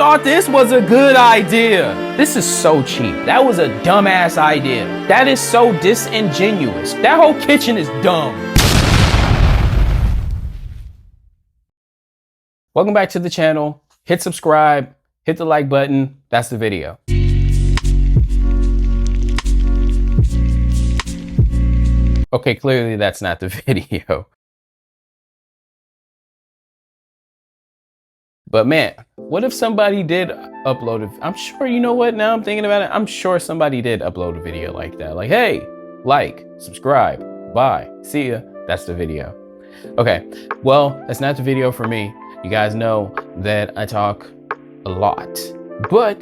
thought this was a good idea. This is so cheap. That was a dumbass idea. That is so disingenuous. That whole kitchen is dumb. Welcome back to the channel. Hit subscribe, hit the like button. That's the video. Okay, clearly that's not the video. But man, what if somebody did upload it? I'm sure, you know what, now I'm thinking about it, I'm sure somebody did upload a video like that. Like, hey, like, subscribe, bye, see ya. That's the video. Okay, well, that's not the video for me. You guys know that I talk a lot, but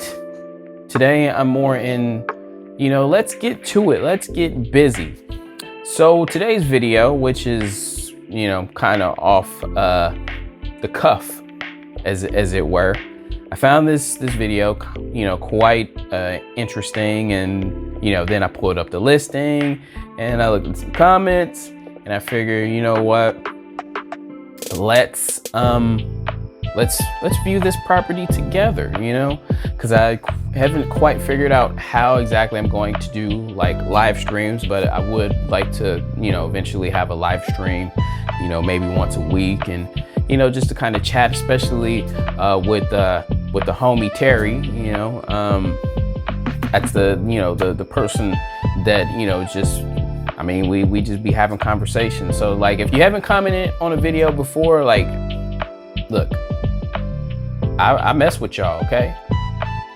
today I'm more in, let's get to it. Let's get busy. So today's video, which is, kind of off the cuff, as it were, I found this video, quite interesting, and then I pulled up the listing and I looked at some comments and I figured, you know what, let's view this property together, because I haven't quite figured out how exactly I'm going to do like live streams, but I would like to, eventually have a live stream, maybe once a week, and just to kind of chat, especially with the homie Terry. That's the person that just, I mean, we just be having conversations. So like, if you haven't commented on a video before, like, look, I mess with y'all, okay?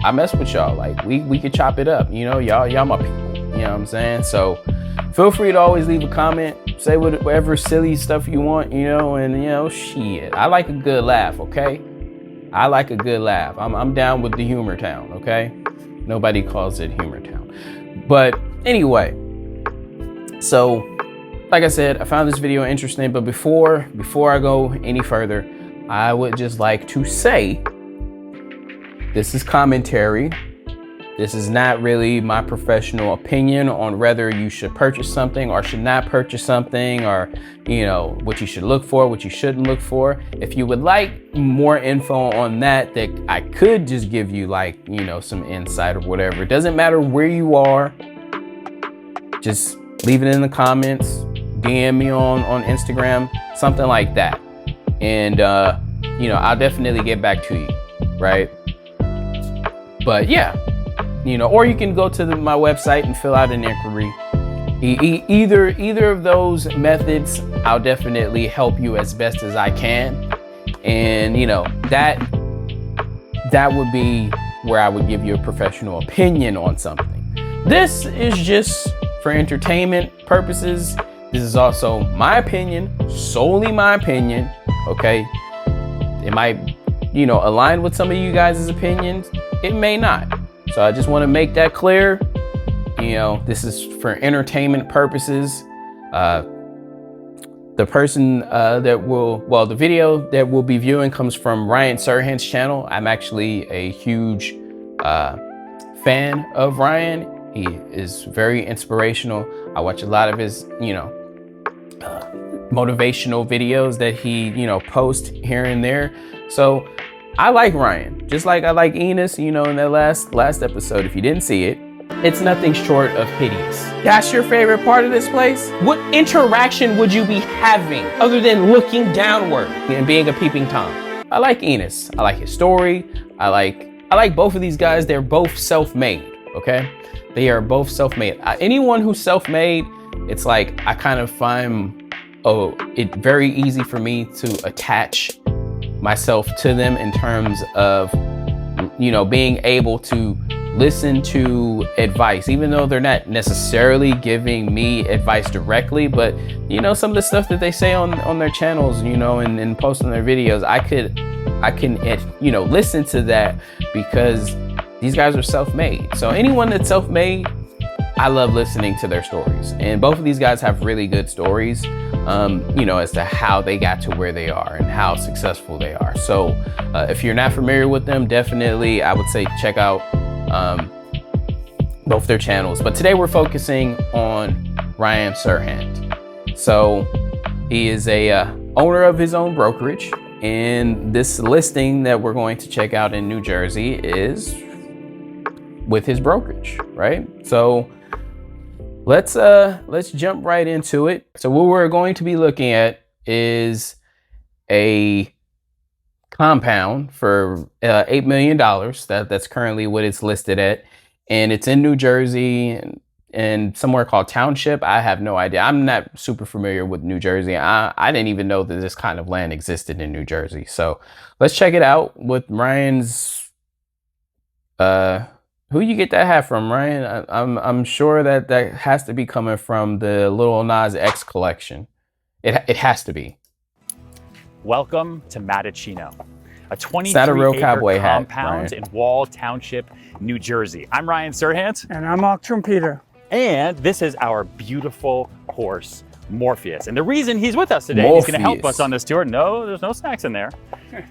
I mess with y'all. Like, we could chop it up, y'all my people, you know what I'm saying? So feel free to always leave a comment, say whatever silly stuff you want, and shit. I like a good laugh, okay? I like a good laugh. I'm down with the humor town, okay? Nobody calls it humor town. But anyway, so like I said, I found this video interesting, but before I go any further, I would just like to say, this is commentary. This is not really my professional opinion on whether you should purchase something or should not purchase something, or, what you should look for, what you shouldn't look for. If you would like more info on that I could just give you, like, some insight or whatever. It doesn't matter where you are. Just leave it in the comments, DM me on Instagram, something like that. And, I'll definitely get back to you, right? But yeah. Or you can go to my website and fill out an inquiry. Either of those methods, I'll definitely help you as best as I can. And that would be where I would give you a professional opinion on something. This is just for entertainment purposes. This is also my opinion, solely my opinion, okay? It might, align with some of you guys' opinions. It may not. So I just want to make that clear. This is for entertainment purposes. The person the video that we'll be viewing comes from Ryan Serhant's channel. I'm actually a huge fan of Ryan. He is very inspirational. I watch a lot of his, motivational videos that he, posts here and there. So I like Ryan, just like I like Enos, in that last episode. If you didn't see it, it's nothing short of hideous. That's your favorite part of this place? What interaction would you be having other than looking downward and being a peeping Tom? I like Enos. I like his story. I like both of these guys. They're both self-made, okay? They are both self-made. Anyone who's self-made, it's like I kind of find it very easy for me to attach myself to them in terms of, being able to listen to advice, even though they're not necessarily giving me advice directly, but some of the stuff that they say on their channels, and post on their videos, I can listen to that because these guys are self-made. So anyone that's self-made, I love listening to their stories, and both of these guys have really good stories, as to how they got to where they are and how successful they are. So if you're not familiar with them, definitely I would say check out both their channels. But today we're focusing on Ryan Serhant. So he is a owner of his own brokerage, And this listing that we're going to check out in New Jersey is with his brokerage, right? So let's jump right into it. So what we're going to be looking at is a compound for $8 million. That's currently what it's listed at, and it's in New Jersey and somewhere called Township. I have no idea. I'm not super familiar with New Jersey. I didn't even know that this kind of land existed in New Jersey. So let's check it out with Ryan's. Who you get that hat from, Ryan? I'm sure that has to be coming from the Lil Nas X collection. It has to be. Welcome to Matachino, a 23-acre compound in Wall Township, New Jersey. I'm Ryan Serhant. And I'm Mark Trumpeter. And this is our beautiful horse, Morpheus. And the reason he's with us today, he's going to help us on this tour. No, there's no snacks in there.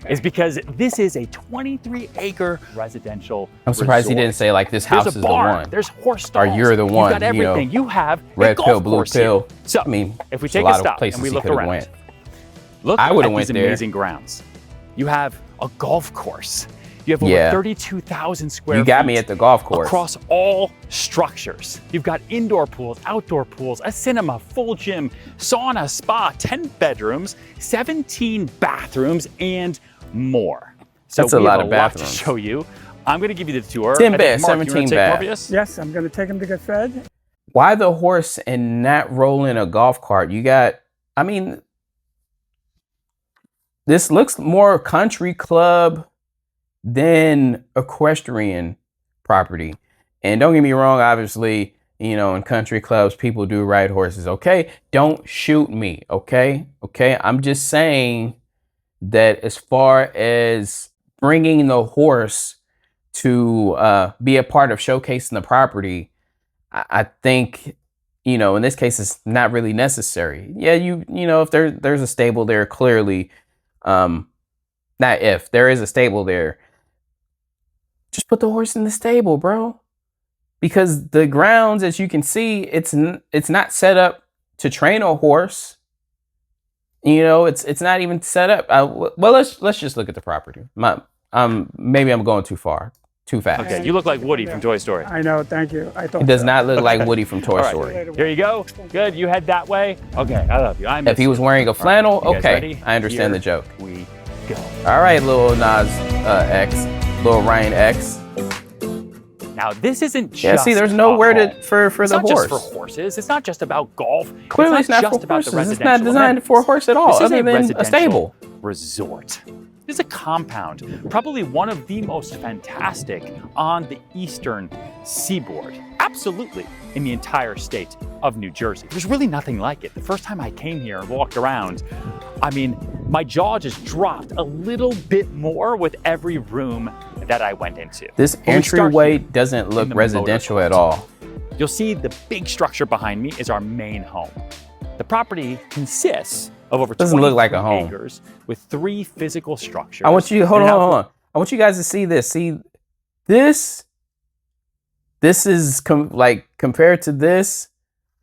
Is because this is a 23-acre residential I'm surprised resort. He didn't say like this house is the one. There's horse stalls. Or you're the one. You've got everything. You have red pill, blue pill. So, I mean, if we take a stop and we look around, look at these amazing grounds. You have a golf course. You have over 32,000 square feet. You got me at the golf course. Across all structures. You've got indoor pools, outdoor pools, a cinema, full gym, sauna, spa, 10 bedrooms, 17 bathrooms, and more. So that's a lot of bathrooms. We have a lot to show you. I'm going to give you the tour. 10 beds, 17 baths. Yes, I'm going to take him to get fed. Why the horse and not roll in a golf cart? You got, I mean, this looks more country club than equestrian property. And don't get me wrong, obviously, you know, in country clubs, people do ride horses. Okay, don't shoot me. Okay, I'm just saying that as far as bringing the horse to be a part of showcasing the property, I think, you know, in this case, it's not really necessary. Yeah, you know, if there's a stable there, clearly, not if there is a stable there, just put the horse in the stable, bro. Because the grounds, as you can see, it's not set up to train a horse. You know, it's not even set up. Well, let's just look at the property. Maybe I'm going too fast. Okay, you look like Woody from Toy Story. I know, thank you. I thought he does not look like Woody from Toy Story. Here you go. Good, you head that way. Okay, I love you. If he was wearing a flannel, okay, I understand the joke. We go. All right, Lil Nas X, Lil Ryan X. Now, this isn't just see, there's nowhere for the horse. It's not just for horses. It's not just about golf. Clearly, it's not for horses. It's not designed for a horse at all, other than a stable. Resort. This is a compound, probably one of the most fantastic on the eastern seaboard. Absolutely, in the entire state of New Jersey. There's really nothing like it. The first time I came here and walked around, I mean, my jaw just dropped a little bit more with every room that I went into. This entryway doesn't look residential at all. You'll see the big structure behind me is our main home. The property consists of over 20 acres with 3 physical structures. I want you, hold on. I want you guys to see this. See, this is compared to this,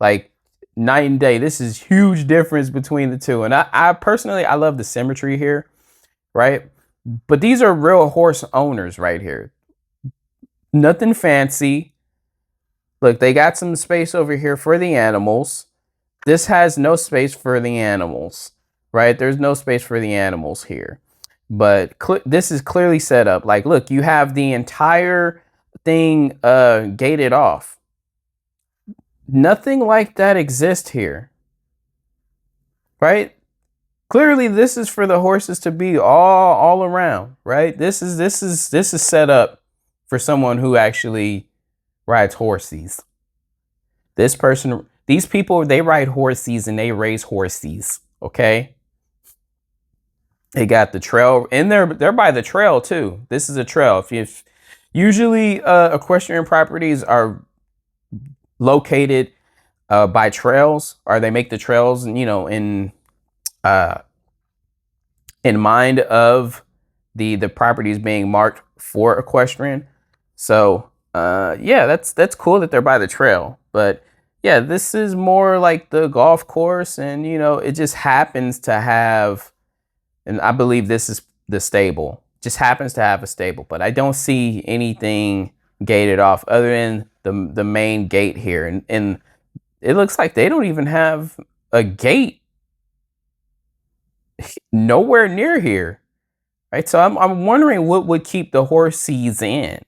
like night and day. This is huge difference between the two. And I personally, I love the symmetry here, right? But these are real horse owners right here. Nothing fancy. Look, they got some space over here for the animals. This has no space for the animals, right? There's no space for the animals here. But this is clearly set up. Like, look, you have the entire thing gated off. Nothing like that exists here, right? Clearly, this is for the horses to be all around, right? This is set up for someone who actually rides horses. These people, they ride horses and they raise horses, okay? They got the trail, and they're by the trail too. This is a trail. If usually equestrian properties are located by trails, or they make the trails, you know, in mind of the properties being marked for equestrian. So yeah, that's cool that they're by the trail. But yeah, this is more like the golf course, and you know, it just happens to have And I believe this is the stable. Just happens to have a stable, but I don't see anything gated off other than the main gate here. And it looks like they don't even have a gate nowhere near here. Right? So I'm wondering what would keep the horses in.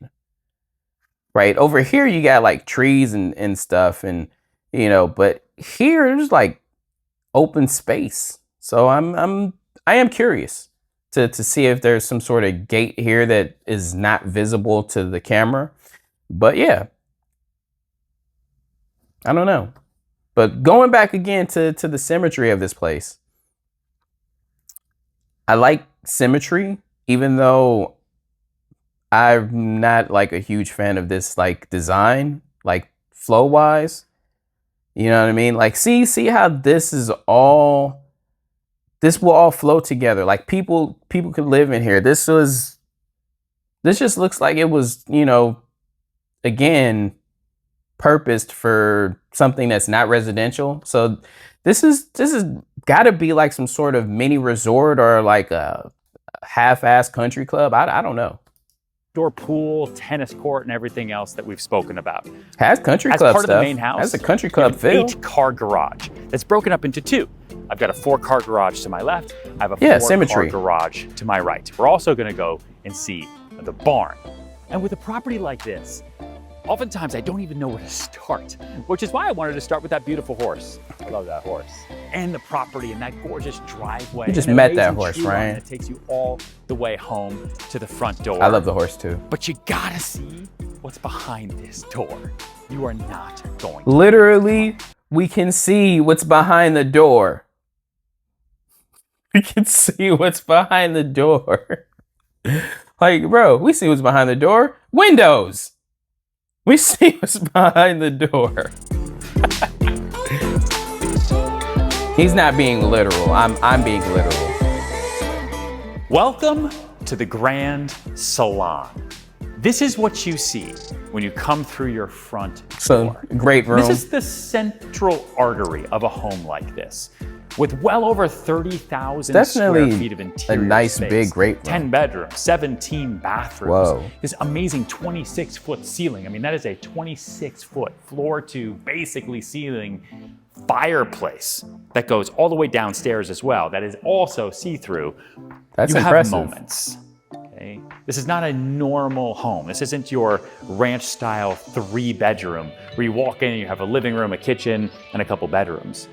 Right? Over here you got like trees and stuff, and but here there's like open space. So I am curious to see if there's some sort of gate here that is not visible to the camera. But yeah, I don't know. But going back again to the symmetry of this place, I like symmetry, even though I'm not like a huge fan of this like design, like flow wise. You know what I mean? Like see how this will all flow together. Like people could live in here. This just looks like it was, again, purposed for something that's not residential. So this is got to be like some sort of mini resort or like a half-ass country club. I don't know. Door pool, tennis court, and everything else that we've spoken about. Has country As club part stuff. of the main house, Has a country we have club feel. an 8-car garage that's broken up into 2. I've got a 4-car garage to my left. I have a 4-car symmetry. garage to my right. We're also going to go and see the barn. And with a property like this, oftentimes I don't even know where to start, which is why I wanted to start with that beautiful horse. I love that horse. And the property and that gorgeous driveway. You just and met that amazing horse, tree line Ryan. that takes you all the way home to the front door. I love the horse too. But you gotta see what's behind this door. You are not going to. Literally, we can see what's behind the door. We can see what's behind the door. Like, bro, we see what's behind the door. Windows. We see what's behind the door. He's not being literal. I'm being literal. Welcome to the Grand Salon. This is what you see when you come through your front door. So, great room. This is the central artery of a home like this, with well over 30,000 square feet of interior a nice space, big great room. 10 bedrooms, 17 bathrooms. Whoa. This amazing 26-foot ceiling. I mean, that is a 26-foot floor to basically ceiling fireplace that goes all the way downstairs as well. That is also see-through. That's you impressive. have moments. Okay? This is not a normal home. This isn't your ranch-style 3-bedroom where you walk in and you have a living room, a kitchen, and a couple bedrooms.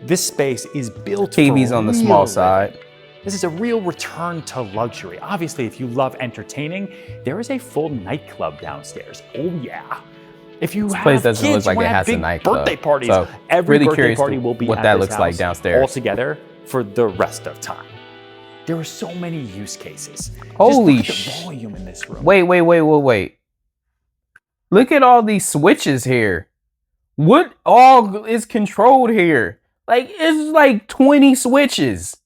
This space is built TV's for on the real small living. side. This is a real return to luxury. Obviously, if you love entertaining, there is a full nightclub downstairs. Oh yeah. If you have place doesn't kids, look like you it wanna have has a big nightclub. birthday parties. So, Every really birthday curious party will be what at that this looks like house downstairs. all together for the rest of time. There are so many use cases. Holy Just look at the volume in this room. Wait. Look at all these switches here. What all is controlled here? Like, it's like 20 switches.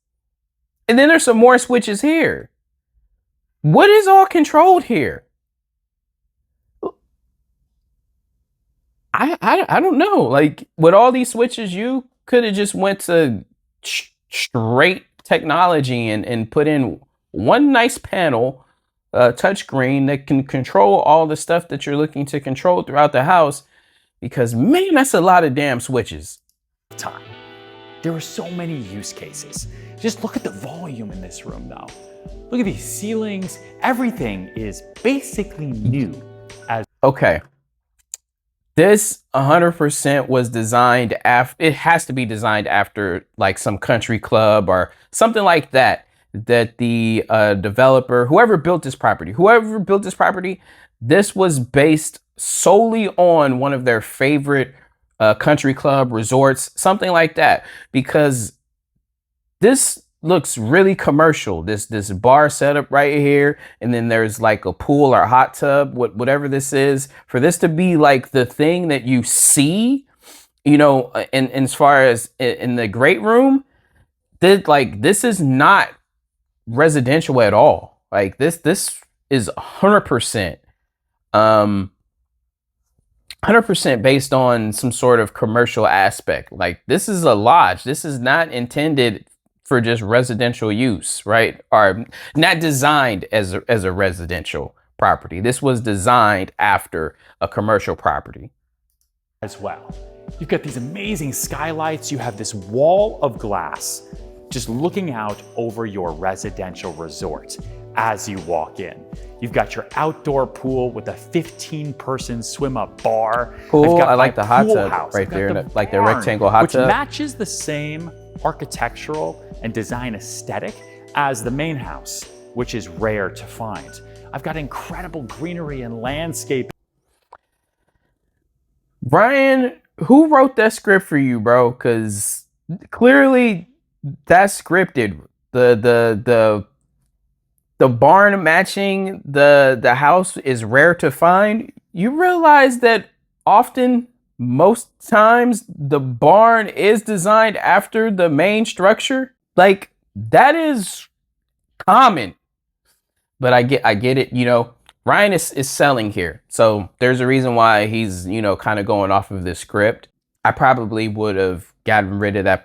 And then there's some more switches here. What is all controlled here? I don't know. Like, with all these switches, you could have just went to straight technology and put in one nice panel, touchscreen that can control all the stuff that you're looking to control throughout the house. Because, man, that's a lot of damn switches. Time. There are so many use cases. Just look at the volume in this room, though. Look at these ceilings. Everything is basically new. Okay. This 100% was designed after, it has to be designed after like some country club or something like that, that the developer, whoever built this property, this was based solely on one of their favorite country club resorts, something like that, because this looks really commercial. This bar setup right here, and then there's like a pool or hot tub, whatever this is. For this to be like the thing that you see, and as far as in the great room, this is not residential at all. Like this is 100%, 100% based on some sort of commercial aspect. Like this is a lodge. This is not intended for just residential use, right? Or not designed as a residential property. This was designed after a commercial property. As well. You've got these amazing skylights. You have this wall of glass just looking out over your residential resort as you walk in. You've got your outdoor pool with a 15-person swim-up bar. Cool. I like the hot tub right there, like the rectangle hot tub. Which matches the same architectural and design aesthetic as the main house, which is rare to find. I've got incredible greenery and landscape. Ryan, who wrote that script for you, bro? Because clearly that's scripted. The barn matching the house is rare to find. You realize that often, most times, the barn is designed after the main structure. Like, that is common. But I get it, you know. Ryan is selling here. So there's a reason why he's, you know, kind of going off of this script. I probably would have gotten rid of that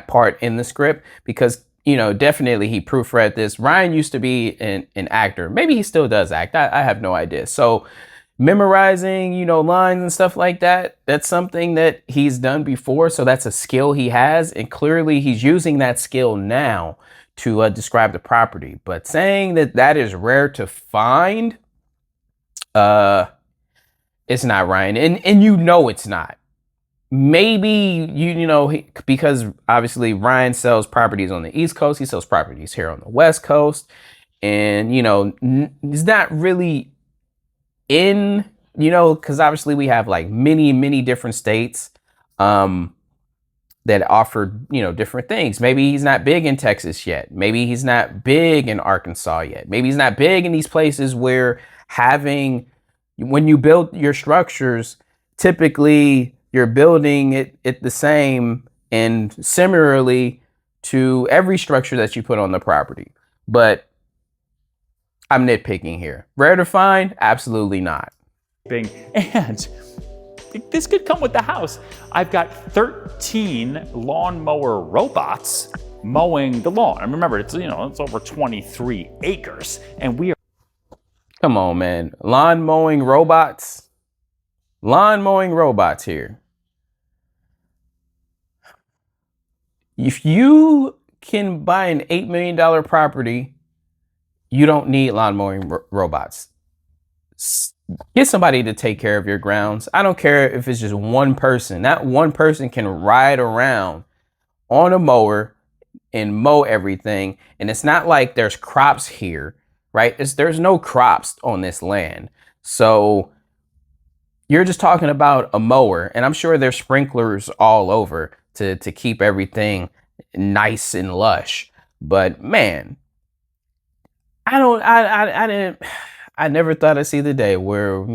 part in the script because, you know, definitely he proofread this. Ryan used to be an actor. Maybe he still does act. I have no idea. So memorizing, you know, lines and stuff like that, that's something that he's done before. So that's a skill he has. And clearly he's using that skill now to describe the property. But saying that is rare to find, it's not, Ryan. And you know it's not. Maybe, you know, because obviously Ryan sells properties on the East Coast. He sells properties here on the West Coast. And, you know, he's not really in, you know, because obviously we have like many different states that offer, you know, different things. Maybe he's not big in Texas yet. Maybe he's not big in Arkansas yet. Maybe he's not big in these places where when you build your structures, typically you're building it the same and similarly to every structure that you put on the property. But I'm nitpicking here. Rare to find? Absolutely not. And this could come with the house. I've got 13 lawnmower robots mowing the lawn. And remember, it's, you know, it's over 23 acres. And we are... Come on, man. Lawn mowing robots? Lawn mowing robots here. If you can buy an $8 million property, you don't need lawn mowing robots. Get somebody to take care of your grounds. I don't care if it's just one person. That one person can ride around on a mower and mow everything. And it's not like there's crops here, right? There's no crops on this land. So you're just talking about a mower, and I'm sure there's sprinklers all over to keep everything nice and lush. But man, I never thought I'd see the day where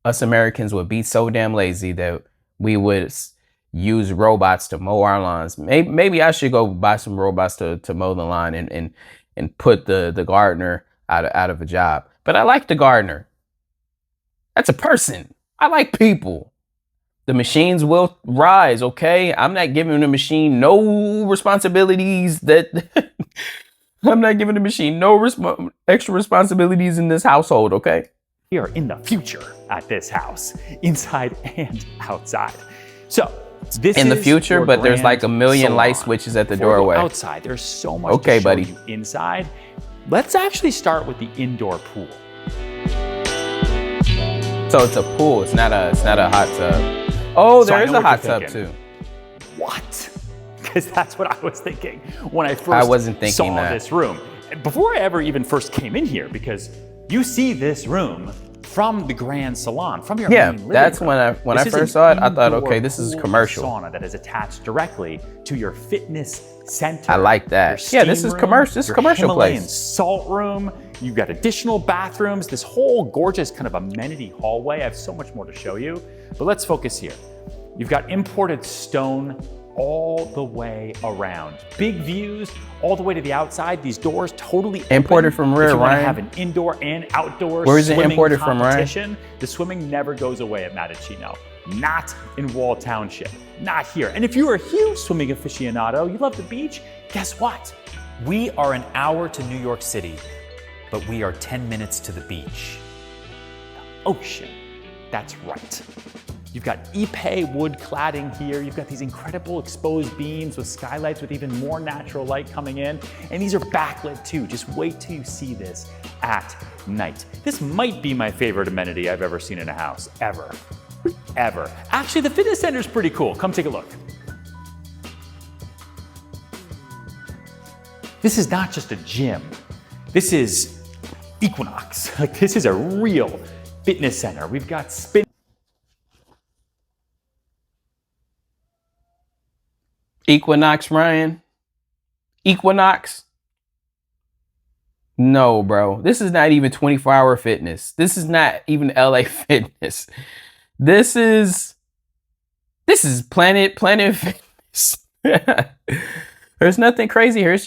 us Americans would be so damn lazy that we would use robots to mow our lawns. Maybe I should go buy some robots to mow the lawn and put the gardener out of a job. But I like the gardener. That's a person. I like people. The machines will rise, okay? I'm not giving the machine no responsibilities that... I'm not giving the machine no extra responsibilities in this household, okay? We are in the future at this house, inside and outside. So this in the is future, your but there's like a million salon. light switches at the Before doorway. Outside, there's so much okay, to show buddy. you inside. Let's actually start with the indoor pool. So it's a pool. It's not a hot tub. Oh, there is a hot tub too. What? Because that's what I was thinking when I first saw this room. Before I ever even first came in here, because you see this room from the Grand Salon, from your main living that's room. when I first saw it, I thought, okay, this is commercial. Sauna that is attached directly to your fitness center. I like that. Yeah, this is commercial. This is a commercial Himalayan place. Salt room. You've got additional bathrooms. This whole gorgeous kind of amenity hallway. I have so much more to show you, but let's focus here. You've got imported stone all the way around. Big views all the way to the outside. These doors totally open. Imported from where, if you want to Ryan? have an indoor and outdoor Where is it swimming imported from, Ryan? competition. The swimming never goes away at Mataccino. not in Wall Township, not here. And if you're a huge swimming aficionado, you love the beach, guess what? We are an hour to New York City, but we are 10 minutes to the beach. Ocean, that's right. You've got Ipe wood cladding here. You've got these incredible exposed beams with skylights with even more natural light coming in. And these are backlit too. Just wait till you see this at night. This might be my favorite amenity I've ever seen in a house, ever. Actually, the fitness center is pretty cool. Come take a look. This is not just a gym. This is Equinox. Like, this is a real fitness center. We've got spin. Equinox, Ryan? Equinox? No, bro. This is not even 24-hour fitness. This is not even LA Fitness. This is Planet Fitness. There's nothing crazy here.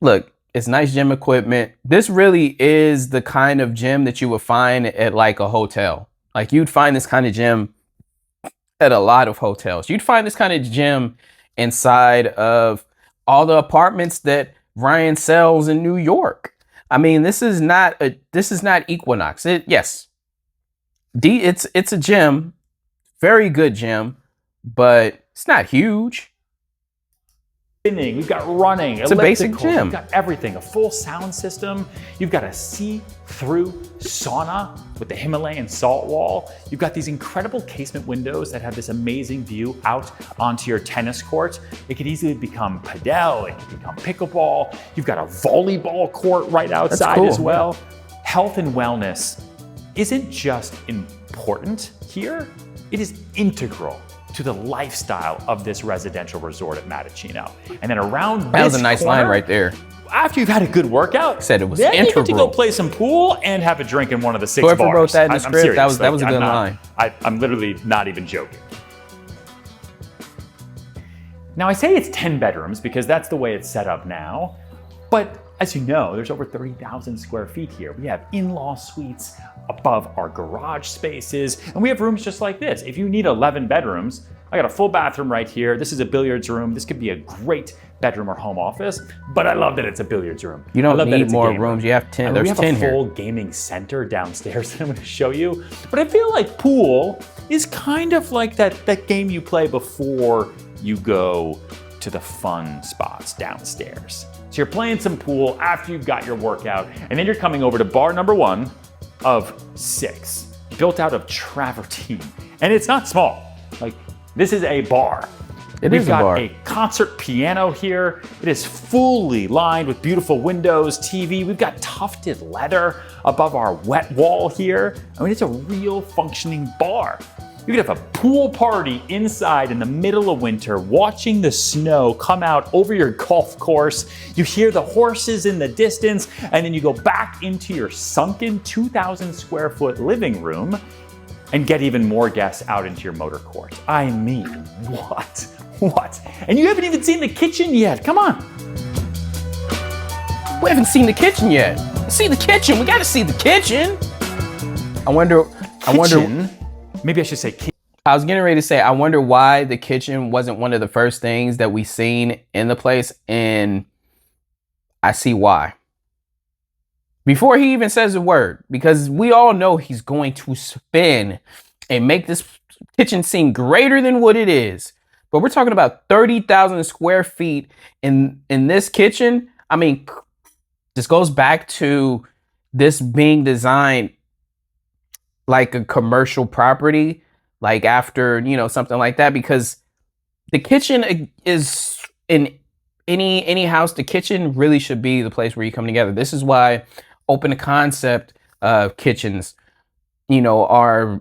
Look, it's nice gym equipment. This really is the kind of gym that you would find at like a hotel. Like, you'd find this kind of gym at a lot of hotels. You'd find this kind of gym inside of all the apartments that Ryan sells in New York. I mean, this is not Equinox. It's a gym, very good gym, but it's not huge. Spinning, we've got running, it's a basic gym. We've got everything, a full sound system. You've got a see-through sauna with the Himalayan salt wall. You've got these incredible casement windows that have this amazing view out onto your tennis court. It could easily become padel, it could become pickleball. You've got a volleyball court right outside as well. Health and wellness isn't just important here, it is integral to the lifestyle of this residential resort at Matachino. And then around that was a nice line right there. After you've had a good workout, said it was then integral. You get to go play some pool and have a drink in one of the 6 Whoever bars. wrote that in the script, serious. that was a good line. I'm literally not even joking. Now, I say it's 10 bedrooms because that's the way it's set up now, but as you know, there's over 30,000 square feet here. We have in-law suites above our garage spaces, and we have rooms just like this. If you need 11 bedrooms, I got a full bathroom right here. This is a billiards room. This could be a great bedroom or home office, but I love that it's a billiards room. You don't need more rooms. You have 10. There's 10 here. We have a full gaming center downstairs that I'm going to show you. But I feel like pool is kind of like that game you play before you go to the fun spots downstairs. So you're playing some pool after you've got your workout, and then you're coming over to bar number 1 of 6, built out of travertine. And it's not small. Like, this is a bar. We've got a concert piano here. It is fully lined with beautiful windows, TV. We've got tufted leather above our wet wall here. I mean, it's a real functioning bar. You could have a pool party inside in the middle of winter, watching the snow come out over your golf course. You hear the horses in the distance, and then you go back into your sunken 2,000 square foot living room and get even more guests out into your motor court. I mean, what? And you haven't even seen the kitchen yet. Come on. We haven't seen the kitchen yet. See the kitchen. We got to see the kitchen. I wonder. Maybe I should say kitchen. I was getting ready to say, I wonder why the kitchen wasn't one of the first things that we seen in the place, and I see why. Before he even says a word, because we all know he's going to spin and make this kitchen seem greater than what it is. But we're talking about 30,000 square feet in this kitchen. I mean, this goes back to this being designed like a commercial property, like after, something like that, because the kitchen is in any house. The kitchen really should be the place where you come together. This is why open concept kitchens, are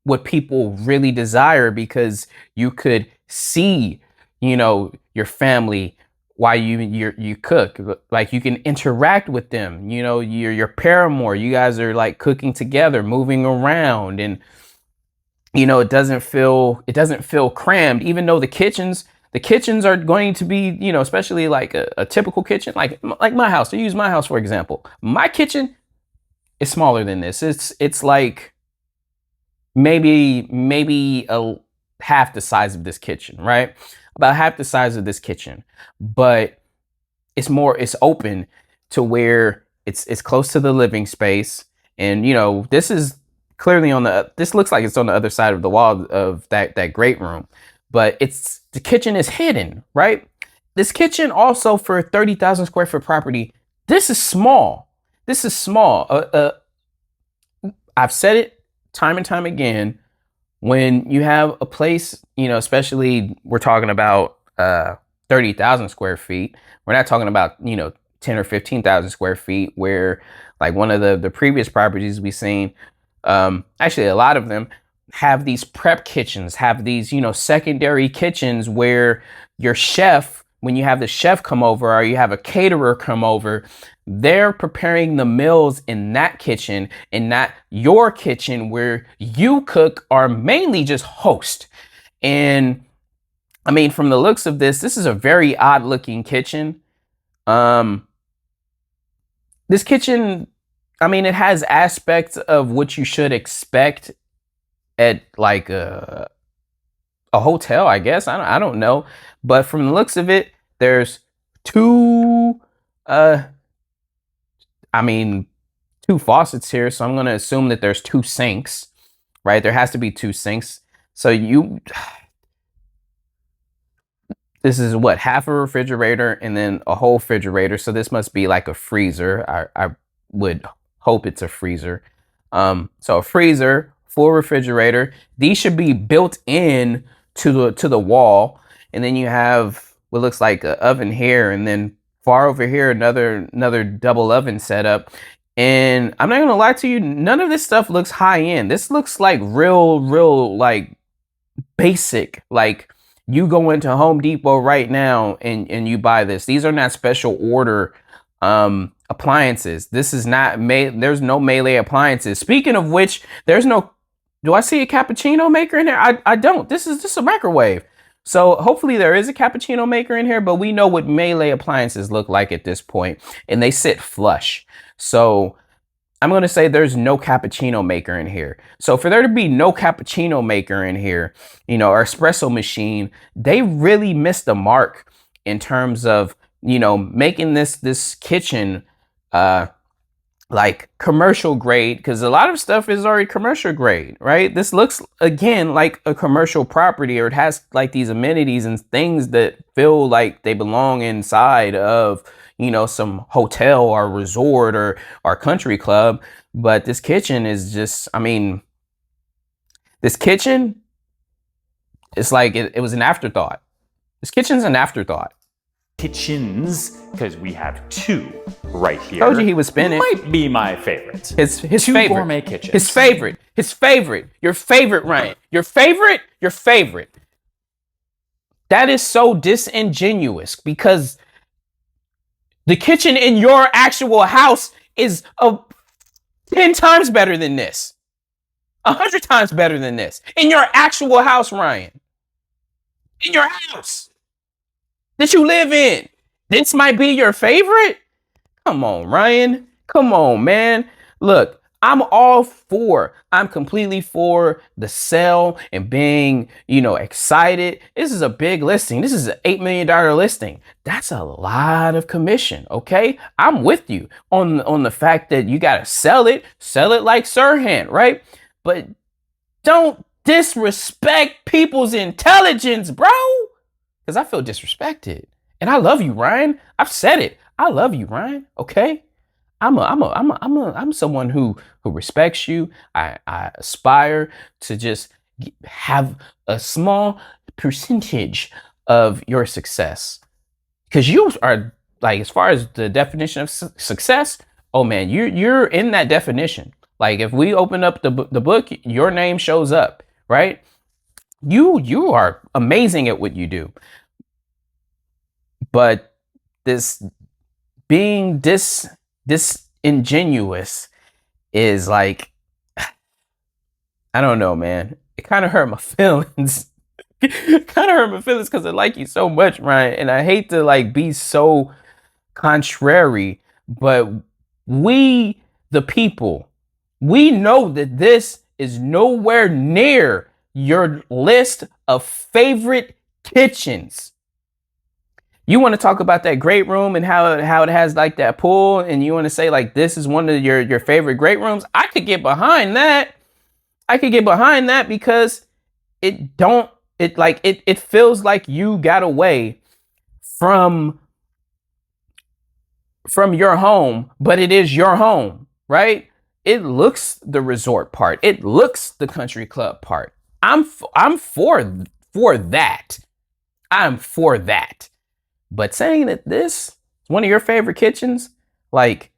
what people really desire, because you could see, your family while you cook. Like, you can interact with them, your paramour. You guys are like cooking together, moving around, and it doesn't feel crammed, even though the kitchens are going to be, especially like a typical kitchen, like my house. To use my house, for example, my kitchen is smaller than this. It's like maybe a half the size of this kitchen, right? About half the size of this kitchen, but it's open to where it's close to the living space. And this is clearly this looks like it's on the other side of the wall of that great room, but the kitchen is hidden, right? This kitchen also, for 30,000 square foot property, this is small. This is small. I've said it time and time again. When you have a place, especially we're talking about 30,000 square feet. We're not talking about 10 or 15,000 square feet, where like one of the previous properties we've seen, actually a lot of them have these prep kitchens, have these secondary kitchens where your chef, when you have the chef come over or you have a caterer come over, they're preparing the meals in that kitchen and not your kitchen where you cook or mainly just host. And I mean, from the looks of this is a very odd looking kitchen. This kitchen, I mean, it has aspects of what you should expect at like a hotel, I guess. I don't know. But from the looks of it, there's two faucets here, so I'm going to assume that there's two sinks, right? There has to be two sinks. So this is what, half a refrigerator and then a whole refrigerator. So this must be like a freezer. I would hope it's a freezer. So a freezer, full refrigerator. These should be built in to the wall. And then you have what looks like an oven here, and then far over here, another double oven setup. And I'm not gonna lie to you, none of this stuff looks high end. This looks like real like basic. Like you go into Home Depot right now and you buy this. These are not special order appliances. This is not there's no Melee appliances. Speaking of which, do I see a cappuccino maker in there? I don't. This is just a microwave. So hopefully there is a cappuccino maker in here, but we know what Melee appliances look like at this point, and they sit flush. So I'm going to say there's no cappuccino maker in here. So for there to be no cappuccino maker in here, or espresso machine, they really missed the mark in terms of, making this kitchen like commercial grade, because a lot of stuff is already commercial grade, right? This looks again like a commercial property, or it has like these amenities and things that feel like they belong inside of some hotel or resort or country club. But this kitchen is just, I mean, this kitchen, it's like it was an afterthought. This kitchen's an afterthought. Kitchens, because we have two right here. Told you he was spinning. Might be my favorite. His two favorite. Gourmet kitchens. His favorite. Your favorite, Ryan. Your favorite. That is so disingenuous, because the kitchen in your actual house is 10 times better than this. 100 times better than this. In your actual house, Ryan. In your house that you live in. This might be your favorite? Come on, Ryan. Come on, man. Look, I'm completely for the sale and being, excited. This is a big listing. This is an $8 million listing. That's a lot of commission, okay? I'm with you on the fact that you got to sell it like Serhant, right? But don't disrespect people's intelligence, bro. Because I feel disrespected. And I love you, Ryan. I've said it. I love you, Ryan. Okay? I'm someone who respects you. I aspire to just have a small percentage of your success. Because you are, like, as far as the definition of success, oh man, you're in that definition. Like, if we open up the book, your name shows up, right? You are amazing at what you do. But this being disingenuous is like, I don't know, man. It kind of hurt my feelings. Because I like you so much, Ryan. And I hate to like be so contrary, but we, the people, we know that this is nowhere near your list of favorite kitchens. You want to talk about that great room and how it has like that pool, and you want to say like this is one of your favorite great rooms. I could get behind that. I could get behind that because it feels like you got away from your home, but it is your home, right? It looks the resort part. It looks the country club part. I'm for that. I'm for that. But saying that this is one of your favorite kitchens, like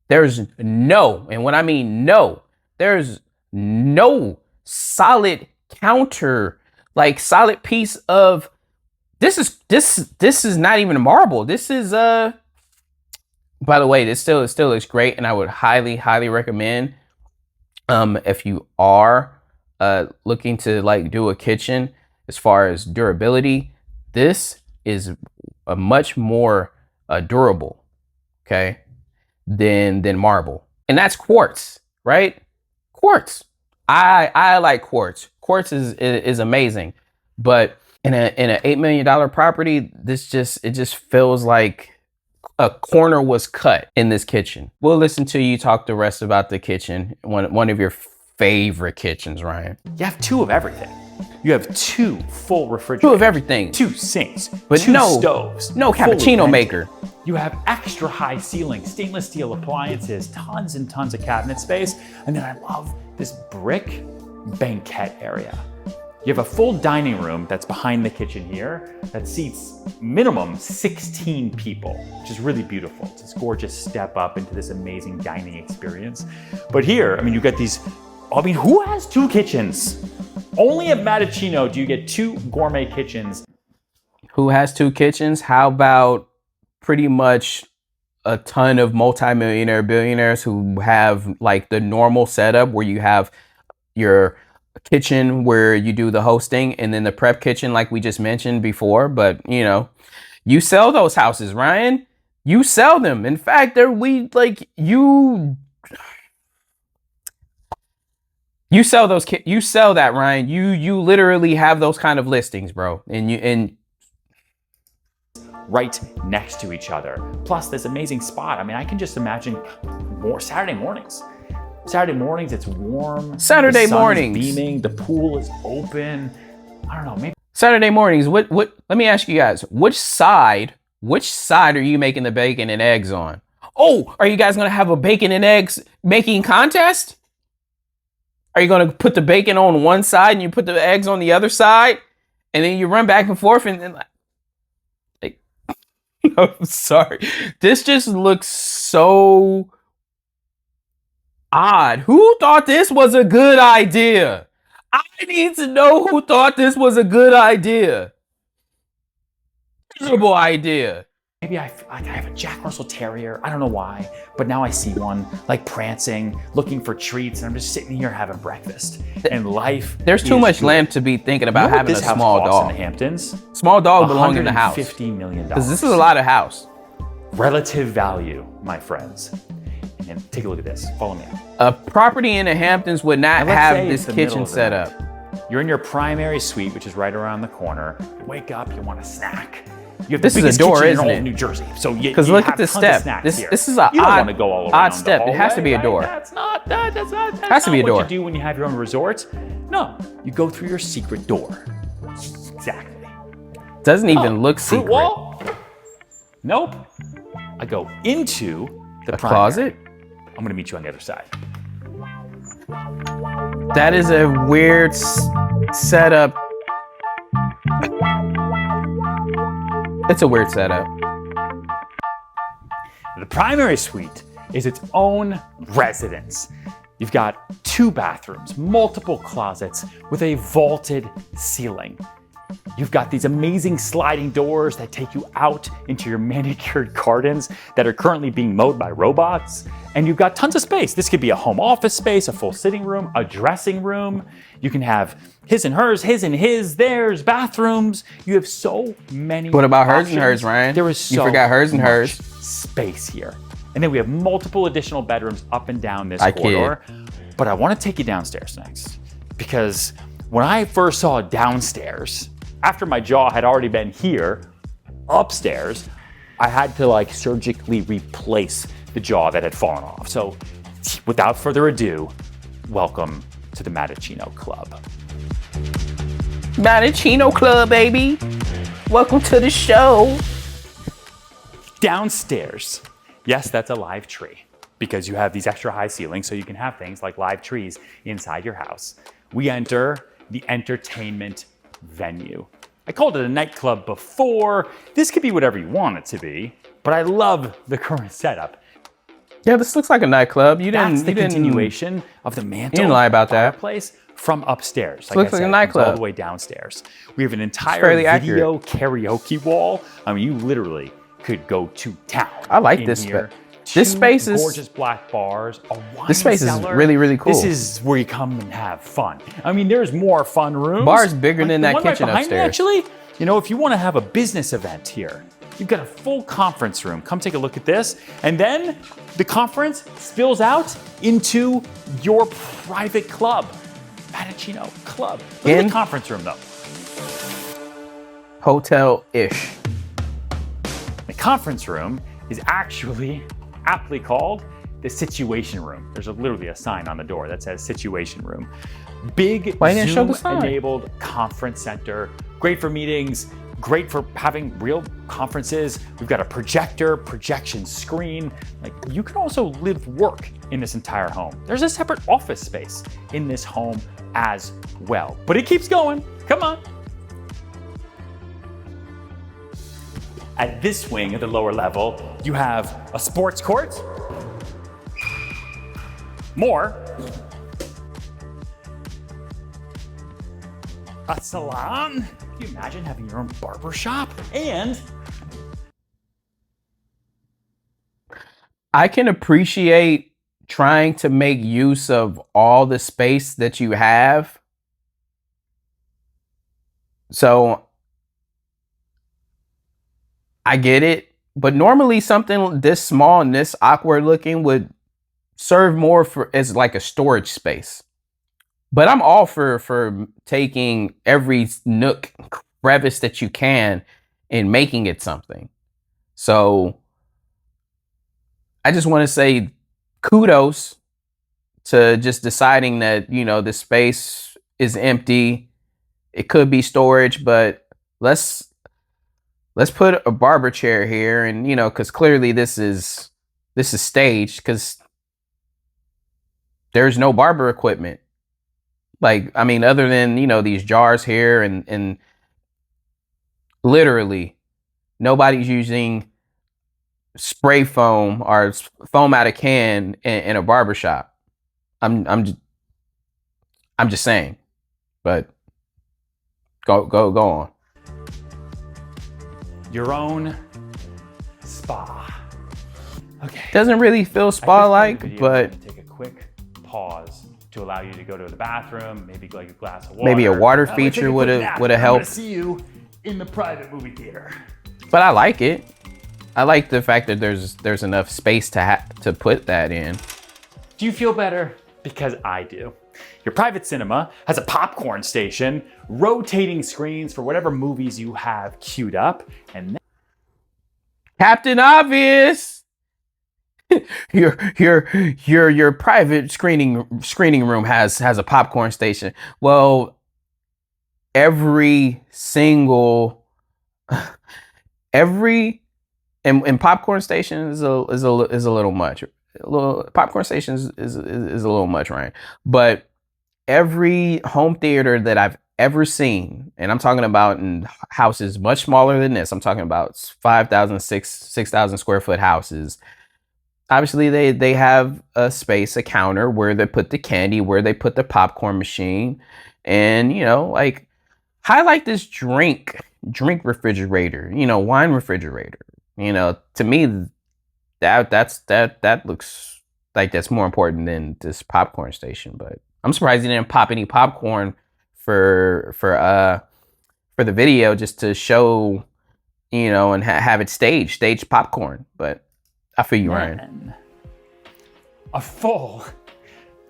there's no, and when I mean no, there's no solid counter, like solid piece of this is not even marble. This is by the way, this still looks great, and I would highly recommend if you are looking to like do a kitchen as far as durability, this is a much more durable, okay, than marble, and that's quartz, right? Quartz. I like quartz. Quartz is amazing, but in a $8 million property, it just feels like a corner was cut in this kitchen. We'll listen to you talk the rest about the kitchen, one of your favorite kitchens, Ryan. You have two of everything. You have two full refrigerators. Two of everything. Two sinks. But two no stoves. No cappuccino maker. You have extra high ceilings, stainless steel appliances, tons and tons of cabinet space. And then I love this brick banquette area. You have a full dining room that's behind the kitchen here that seats minimum 16 people, which is really beautiful. It's this gorgeous step up into this amazing dining experience. But here, I mean, you get these, I mean, who has two kitchens? Only at Matticino do you get two gourmet kitchens. Who has two kitchens? How about pretty much a ton of multimillionaire billionaires who have like the normal setup where you have your kitchen where you do the hosting and then the prep kitchen like we just mentioned before. But you know, you sell those houses, Ryan. You sell them. In fact, you sell those you sell that, Ryan. You literally have those kind of listings, bro. And right next to each other. Plus this amazing spot. I mean, I can just imagine more Saturday mornings. Saturday mornings, it's warm. Saturday the sun mornings. is beaming. The pool is open. I don't know, maybe. Saturday mornings. What? Let me ask you guys. Which side are you making the bacon and eggs on? Oh, are you guys gonna have a bacon and eggs making contest? Are you gonna put the bacon on one side and you put the eggs on the other side, and then you run back and forth and like, I'm sorry. This just looks so odd. Who thought this was a good idea? I need to know who thought this was a good idea. Miserable idea. Maybe I have a Jack Russell Terrier. I don't know why, but now I see one like prancing, looking for treats, and I'm just sitting here having breakfast. And life. There's too much land to be thinking about having a small dog. In the Hamptons. Small dog belong in the house. $150 million. Because this is a lot of house. Relative value, my friends. And then take a look at this. Follow me. A property in the Hamptons would not have this kitchen set up. You're in your primary suite, which is right around the corner. You wake up, you want a snack. You have this the is a door, kitchen isn't in all it? of New Jersey. So you because look at the step. This is an odd step. It has to be a door. That's not has to be a door. What you do when you have your own resort. No, you go through your secret door. Exactly. Doesn't even look secret. Wall? Nope. I go into the closet. I'm gonna meet you on the other side. That is a weird setup. It's a weird setup. The primary suite is its own residence. You've got 2 bathrooms, multiple closets with a vaulted ceiling. You've got these amazing sliding doors that take you out into your manicured gardens that are currently being mowed by robots. And you've got tons of space. This could be a home office space, a full sitting room, a dressing room. You can have his and hers, his and his, theirs, bathrooms. You have so many What about hers options. and hers, Ryan? There is so you forgot hers and hers. space here. And then we have multiple additional bedrooms up and down this corridor. But I want to take you downstairs next, because when I first saw downstairs, after my jaw had already been here, upstairs, I had to like surgically replace the jaw that had fallen off. So without further ado, welcome to the Matachino Club. Matachino Club, baby. Welcome to the show. Downstairs, yes, that's a live tree, because you have these extra high ceilings, so you can have things like live trees inside your house. We enter the entertainment venue. I called it a nightclub before. This could be whatever you want it to be, but I love the current setup. Yeah, this looks like a nightclub. That's the continuation of the mantle. You didn't lie about that. Fireplace from upstairs. Looks like a nightclub. All the way downstairs. We have an entire fairly video karaoke wall. I mean, you literally could go to town. I like in this here. This space is gorgeous black bars. A wine This space is cellar. really, really cool. This is where you come and have fun. I mean, there's more fun rooms. Bar's bigger than the that one right kitchen behind me, upstairs. actually, you know, if you want to have a business event here, you've got a full conference room. Come take a look at this. And then the conference spills out into your private club. Matachino Club. Look at the conference room, though. Hotel-ish. The conference room is actually aptly called the Situation Room. There's literally a sign on the door that says Situation Room. Big Zoom-enabled conference center. Great for meetings. Great for having real conferences. We've got a projector, projection screen. Like, you can also live work in this entire home. There's a separate office space in this home as well. But it keeps going. Come on. At this wing at the lower level, you have a sports court. More. A salon. Can you imagine having your own barber shop? And I can appreciate trying to make use of all the space that you have. So I get it, but normally something this small and this awkward looking would serve more for as like a storage space. But I'm all for taking every nook, crevice that you can and making it something. So I just want to say kudos to just deciding that, you know, the space is empty. It could be storage, but let's put a barber chair here, and, you know, because clearly this is staged, because there's no barber equipment. Like, I mean, other than, you know, these jars here and literally nobody's using spray foam or foam out of can in a barber shop. I'm just saying, but go on. your own spa. Okay. Doesn't really feel spa-like, but take a quick pause to allow you to go to the bathroom, maybe like a glass of water. maybe a water feature would have I'm gonna helped. see you in the private movie theater. But I like it. I like the fact that there's enough space to put that in. Do you feel better? Because I do. Your private cinema has a popcorn station, rotating screens for whatever movies you have queued up, and then Captain Obvious. your private screening room has a popcorn station. Well, every single and popcorn station is a little much. Popcorn stations is a little much, right? But every home theater that I've ever seen, and I'm talking about in houses much smaller than this, I'm talking about 5,000, 6,000 square foot houses. Obviously, they have a space, a counter where they put the candy, where they put the popcorn machine, and, you know, like, highlight this drink refrigerator, you know, wine refrigerator. You know, to me, that looks like that's more important than this popcorn station. But I'm surprised he didn't pop any popcorn for the video, just to show, you know, and have it staged popcorn. But I feel you, Ryan. a full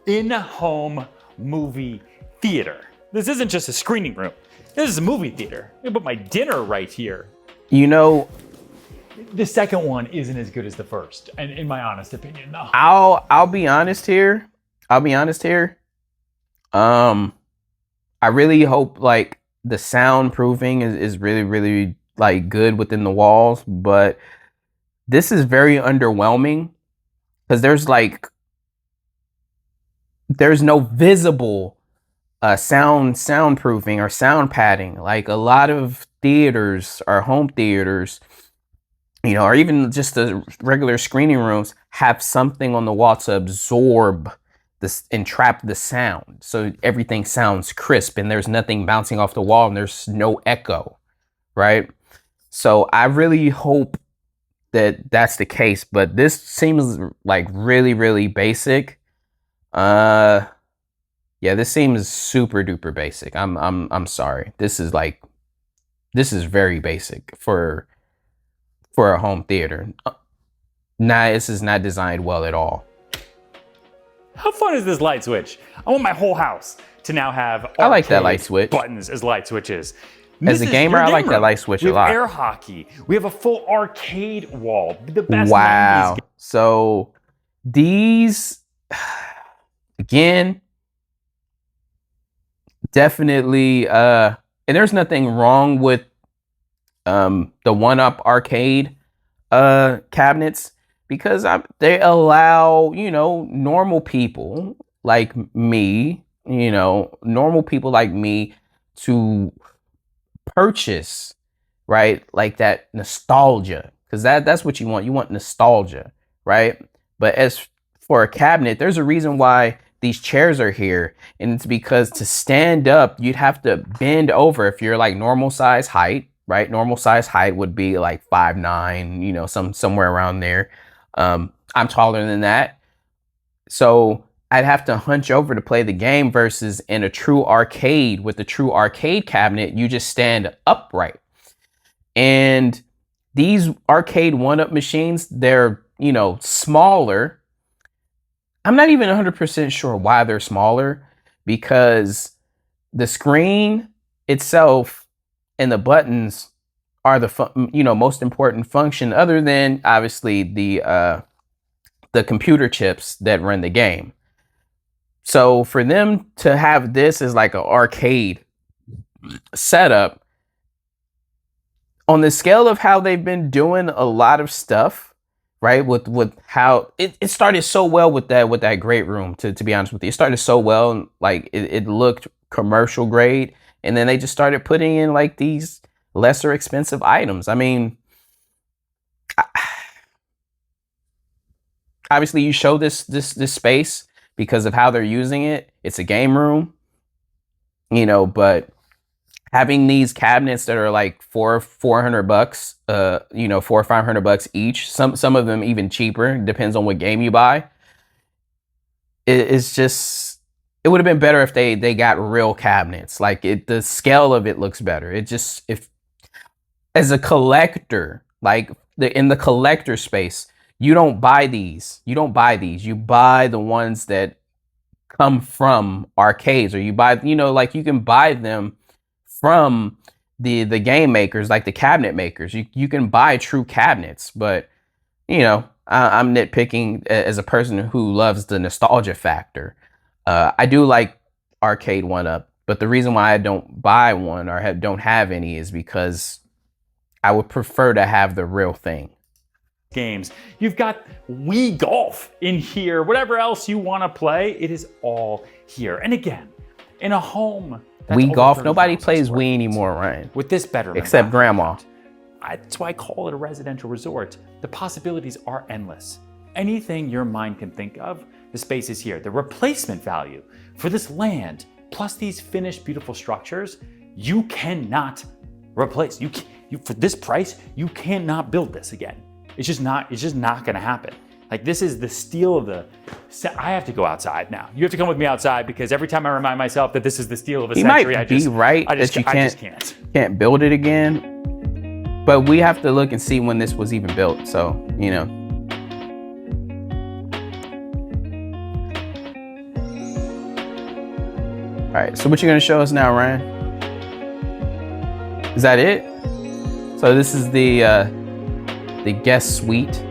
in-home movie theater. This isn't just a screening room. This is a movie theater. I put my dinner right here. You know, The second one isn't as good as the first, and in my honest opinion, no. I'll be honest here. I really hope like the soundproofing is really, really like good within the walls, but this is very underwhelming because there's no visible soundproofing or sound padding. Like a lot of theaters or home theaters, you know, or even just the regular screening rooms have something on the wall to absorb this and trap the sound. So everything sounds crisp and there's nothing bouncing off the wall and there's no echo, right? So I really hope that that's the case, but this seems like really, really basic. Yeah, this seems super duper basic. I'm sorry. This is very basic for a home theater. Nah, this is not designed well at all. How fun is this light switch? I want my whole house to now have I like that arcade light switch. buttons as light switches. As a gamer, I like that light switch a lot. We have air hockey. We have a full arcade wall. The best Wow. 90s. So these, again, definitely, and there's nothing wrong with the one-up arcade cabinets, because they allow, you know, normal people like me to purchase, right? Like that nostalgia, because that's what you want. You want nostalgia, right? But as for a cabinet, there's a reason why these chairs are here, and it's because to stand up, you'd have to bend over. If you're like normal size height, right? Normal size height would be like 5'9", you know, somewhere around there. I'm taller than that, so I'd have to hunch over to play the game, versus in a true arcade, with the true arcade cabinet, you just stand upright. And these arcade one-up machines, they're, you know, smaller. I'm not even 100% sure why they're smaller, because the screen itself and the buttons are the most important function, other than obviously the computer chips that run the game. So for them to have this as like an arcade setup, on the scale of how they've been doing a lot of stuff, right? With how it started so well with that great room, to be honest with you. It started so well, like it looked commercial grade, and then they just started putting in like these lesser expensive items. I mean, obviously you show this space because of how they're using it. It's a game room, you know, but having these cabinets that are like $400, you know, $400 or $500 each, some of them even cheaper, depends on what game you buy. It's just, it would have been better if they got real cabinets. Like the scale of it looks better. It just, if as a collector, like in the collector space, you don't buy these. You buy the ones that come from arcades, or you buy, you know, like you can buy them from the game makers, like the cabinet makers. You can buy true cabinets, but you know, I'm nitpicking as a person who loves the nostalgia factor. I do like arcade one-up, but the reason why I don't buy one or don't have any is because I would prefer to have the real thing. Games. You've got Wii Golf in here, whatever else you want to play, it is all here. And again, in a home, Wii Golf, nobody plays Wii anymore, Ryan. With this betterment, except grandma. That's why I call it a residential resort. The possibilities are endless. Anything your mind can think of, the space is here. The replacement value for this land, plus these finished beautiful structures, you cannot replace. You for this price, you cannot build this again. It's just not gonna happen. Like, this is the steal of the, I have to go outside now. You have to come with me outside, because every time I remind myself that this is the steal of a century, I just can't build it again. But we have to look and see when this was even built. So, you know. right, so what you gonna show us now, Ryan? Is that it? So this is the guest suite.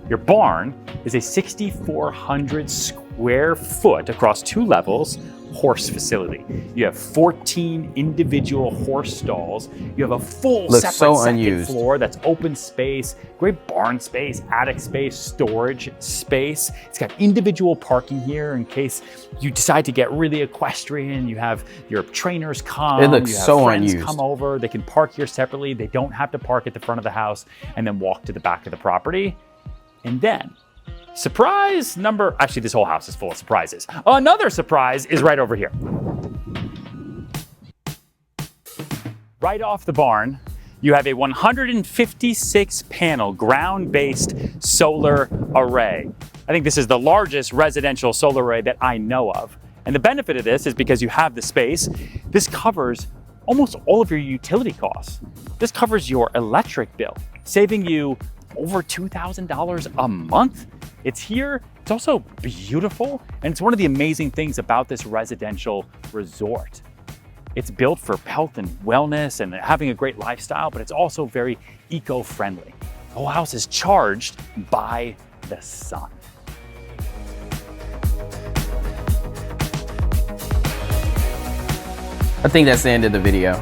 Your barn is a 6,400 square foot across 2 levels horse facility. You have 14 individual horse stalls. You have a full Looks separate so second unused. floor that's open space, great barn space, attic space, storage space. It's got individual parking here in case you decide to get really equestrian. You have your trainers come. It looks you have so friends unused. come over. They can park here separately. They don't have to park at the front of the house and then walk to the back of the property. And then, surprise number, actually this whole house is full of surprises. Another surprise is right over here. Right off the barn, you have a 156 panel ground-based solar array. I think this is the largest residential solar array that I know of. And the benefit of this is because you have the space, this covers almost all of your utility costs. This covers your electric bill, saving you over $2,000 a month. It's here, it's also beautiful, and it's one of the amazing things about this residential resort. It's built for health and wellness and having a great lifestyle, but it's also very eco-friendly. The whole house is charged by the sun. I think that's the end of the video.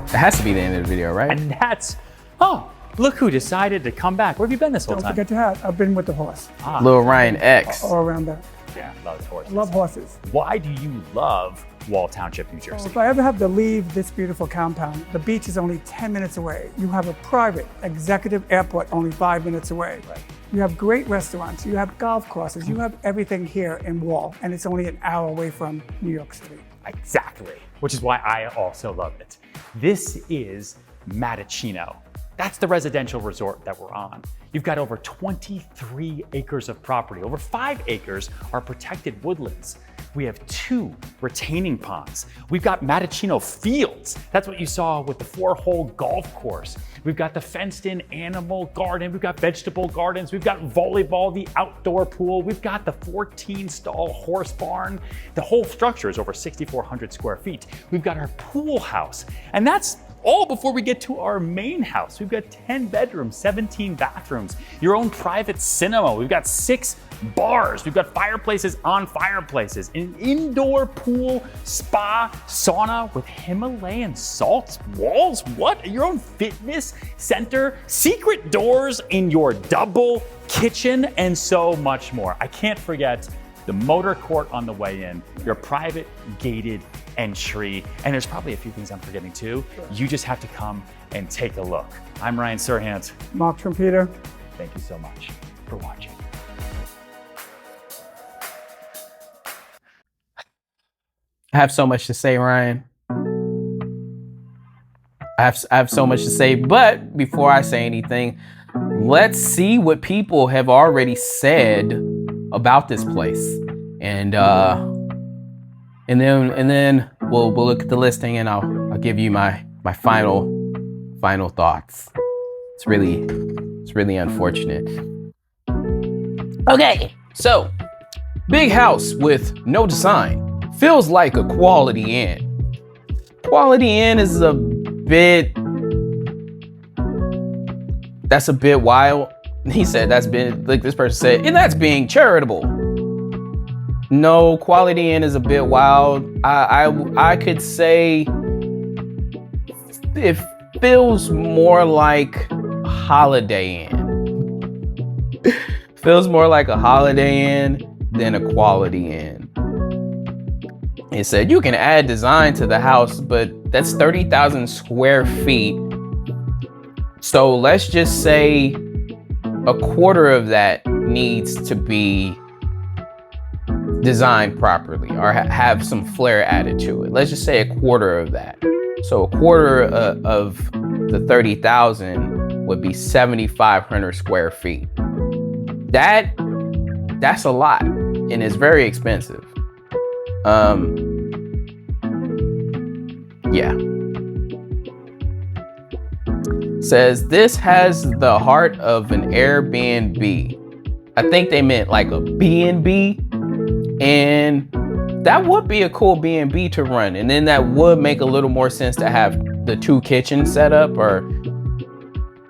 It has to be the end of the video, right? And that's, oh, look who decided to come back. Where have you been this whole Don't time? forget your hat. I've been with the horse Little Ryan X. all around that. Yeah, loves horses. I love horses. Why do you love Wall Township, New Jersey? If I ever have to leave this beautiful compound, the beach is only 10 minutes away. You have a private executive airport only 5 minutes away. Right. You have great restaurants. You have golf courses. You have everything here in Wall, and it's only an hour away from New York City. Exactly, which is why I also love it. This is Mataccino. That's the residential resort that we're on. You've got over 23 acres of property. Over 5 acres are protected woodlands. We have 2 retaining ponds. We've got Mataccino fields. That's what you saw with the 4-hole golf course. We've got the fenced-in animal garden. We've got vegetable gardens. We've got volleyball, the outdoor pool. We've got the 14-stall horse barn. The whole structure is over 6,400 square feet. We've got our pool house, and that's all before we get to our main house. We've got 10 bedrooms, 17 bathrooms, your own private cinema. We've got 6 bars. We've got fireplaces on fireplaces, an indoor pool, spa, sauna with Himalayan salt walls. What? Your own fitness center, secret doors in your double kitchen, and so much more. I can't forget the motor court on the way in, your private gated entry, and there's probably a few things I'm forgetting too. You just have to come and take a look. I'm Ryan Serhant. Mark Trumpeter. Thank you so much for watching. I have so much to say, Ryan. I have so much to say, but before I say anything, let's see what people have already said about this place, and then we'll look at the listing, and I'll give you my final thoughts. It's really unfortunate. Okay, so big house with no design. Feels like a Quality Inn. Quality Inn is that's a bit wild. He said that's been, like this person said, and that's being charitable. No, Quality Inn is a bit wild. I could say it feels more like a Holiday Inn. Feels more like a Holiday Inn than a Quality Inn. It said you can add design to the house, but that's 30,000 square feet. So let's just say a quarter of that needs to be designed properly or have some flair added to it. Let's just say a quarter of that. So a quarter of the 30,000 would be 7,500 square feet. That's a lot, and it's very expensive. Yeah. Says this has the heart of an Airbnb. I think they meant like a B&B, and that would be a cool B&B to run. And then that would make a little more sense to have the 2 kitchens set up, or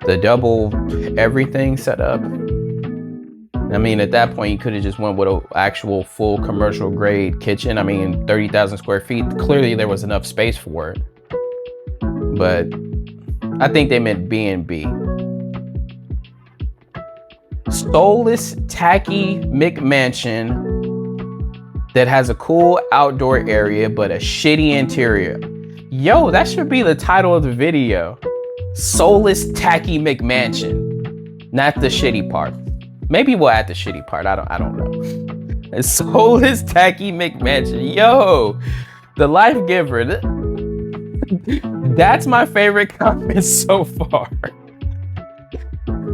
the double everything set up. I mean, at that point, you could have just went with an actual full commercial grade kitchen. I mean, 30,000 square feet. Clearly, there was enough space for it. But I think they meant B&B. Soulless, tacky McMansion that has a cool outdoor area, but a shitty interior. Yo, that should be the title of the video. Soulless, tacky McMansion. Not the shitty part. Maybe we'll add the shitty part. I don't know. A soulless, tacky McMansion. Yo, the life giver. That's my favorite comment so far.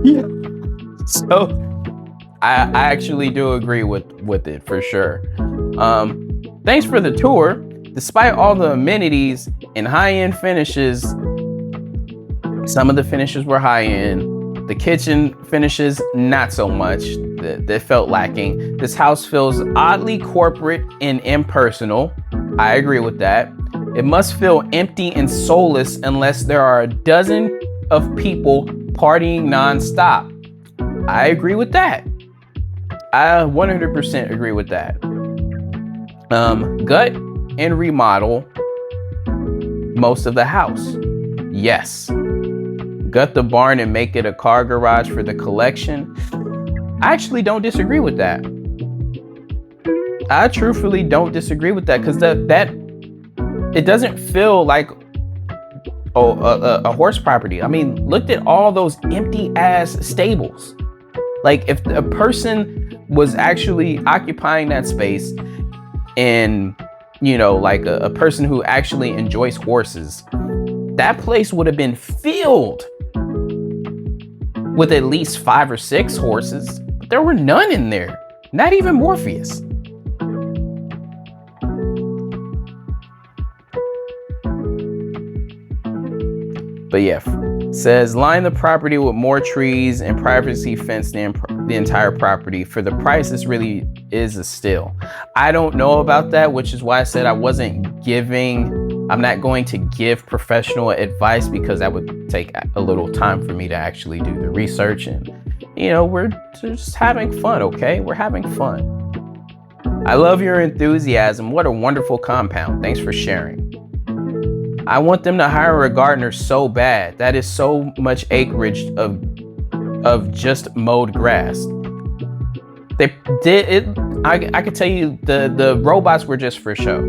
Yeah. So I actually do agree with it for sure. Thanks for the tour. Despite all the amenities and high-end finishes, some of the finishes were high-end. The kitchen finishes, not so much. That felt lacking. This house feels oddly corporate and impersonal. I agree with that. It must feel empty and soulless unless there are a dozen of people partying nonstop. I agree with that. I 100% agree with that. Gut and remodel most of the house. Yes. Gut the barn and make it a car garage for the collection. I actually don't disagree with that. I truthfully don't disagree with that, because that it doesn't feel like a horse property. I mean, look at all those empty ass stables. Like, if a person was actually occupying that space, and you know, like a person who actually enjoys horses, that place would have been filled with at least 5 or 6 horses, but there were none in there. Not even Morpheus. But yeah, says line the property with more trees and privacy fence the entire property. For the price, this really is a steal. I don't know about that, which is why I said I'm not going to give professional advice, because that would take a little time for me to actually do the research. And, you know, we're just having fun, okay? We're having fun. I love your enthusiasm. What a wonderful compound. Thanks for sharing. I want them to hire a gardener so bad. That is so much acreage of just mowed grass. They did it. I could tell you the robots were just for show.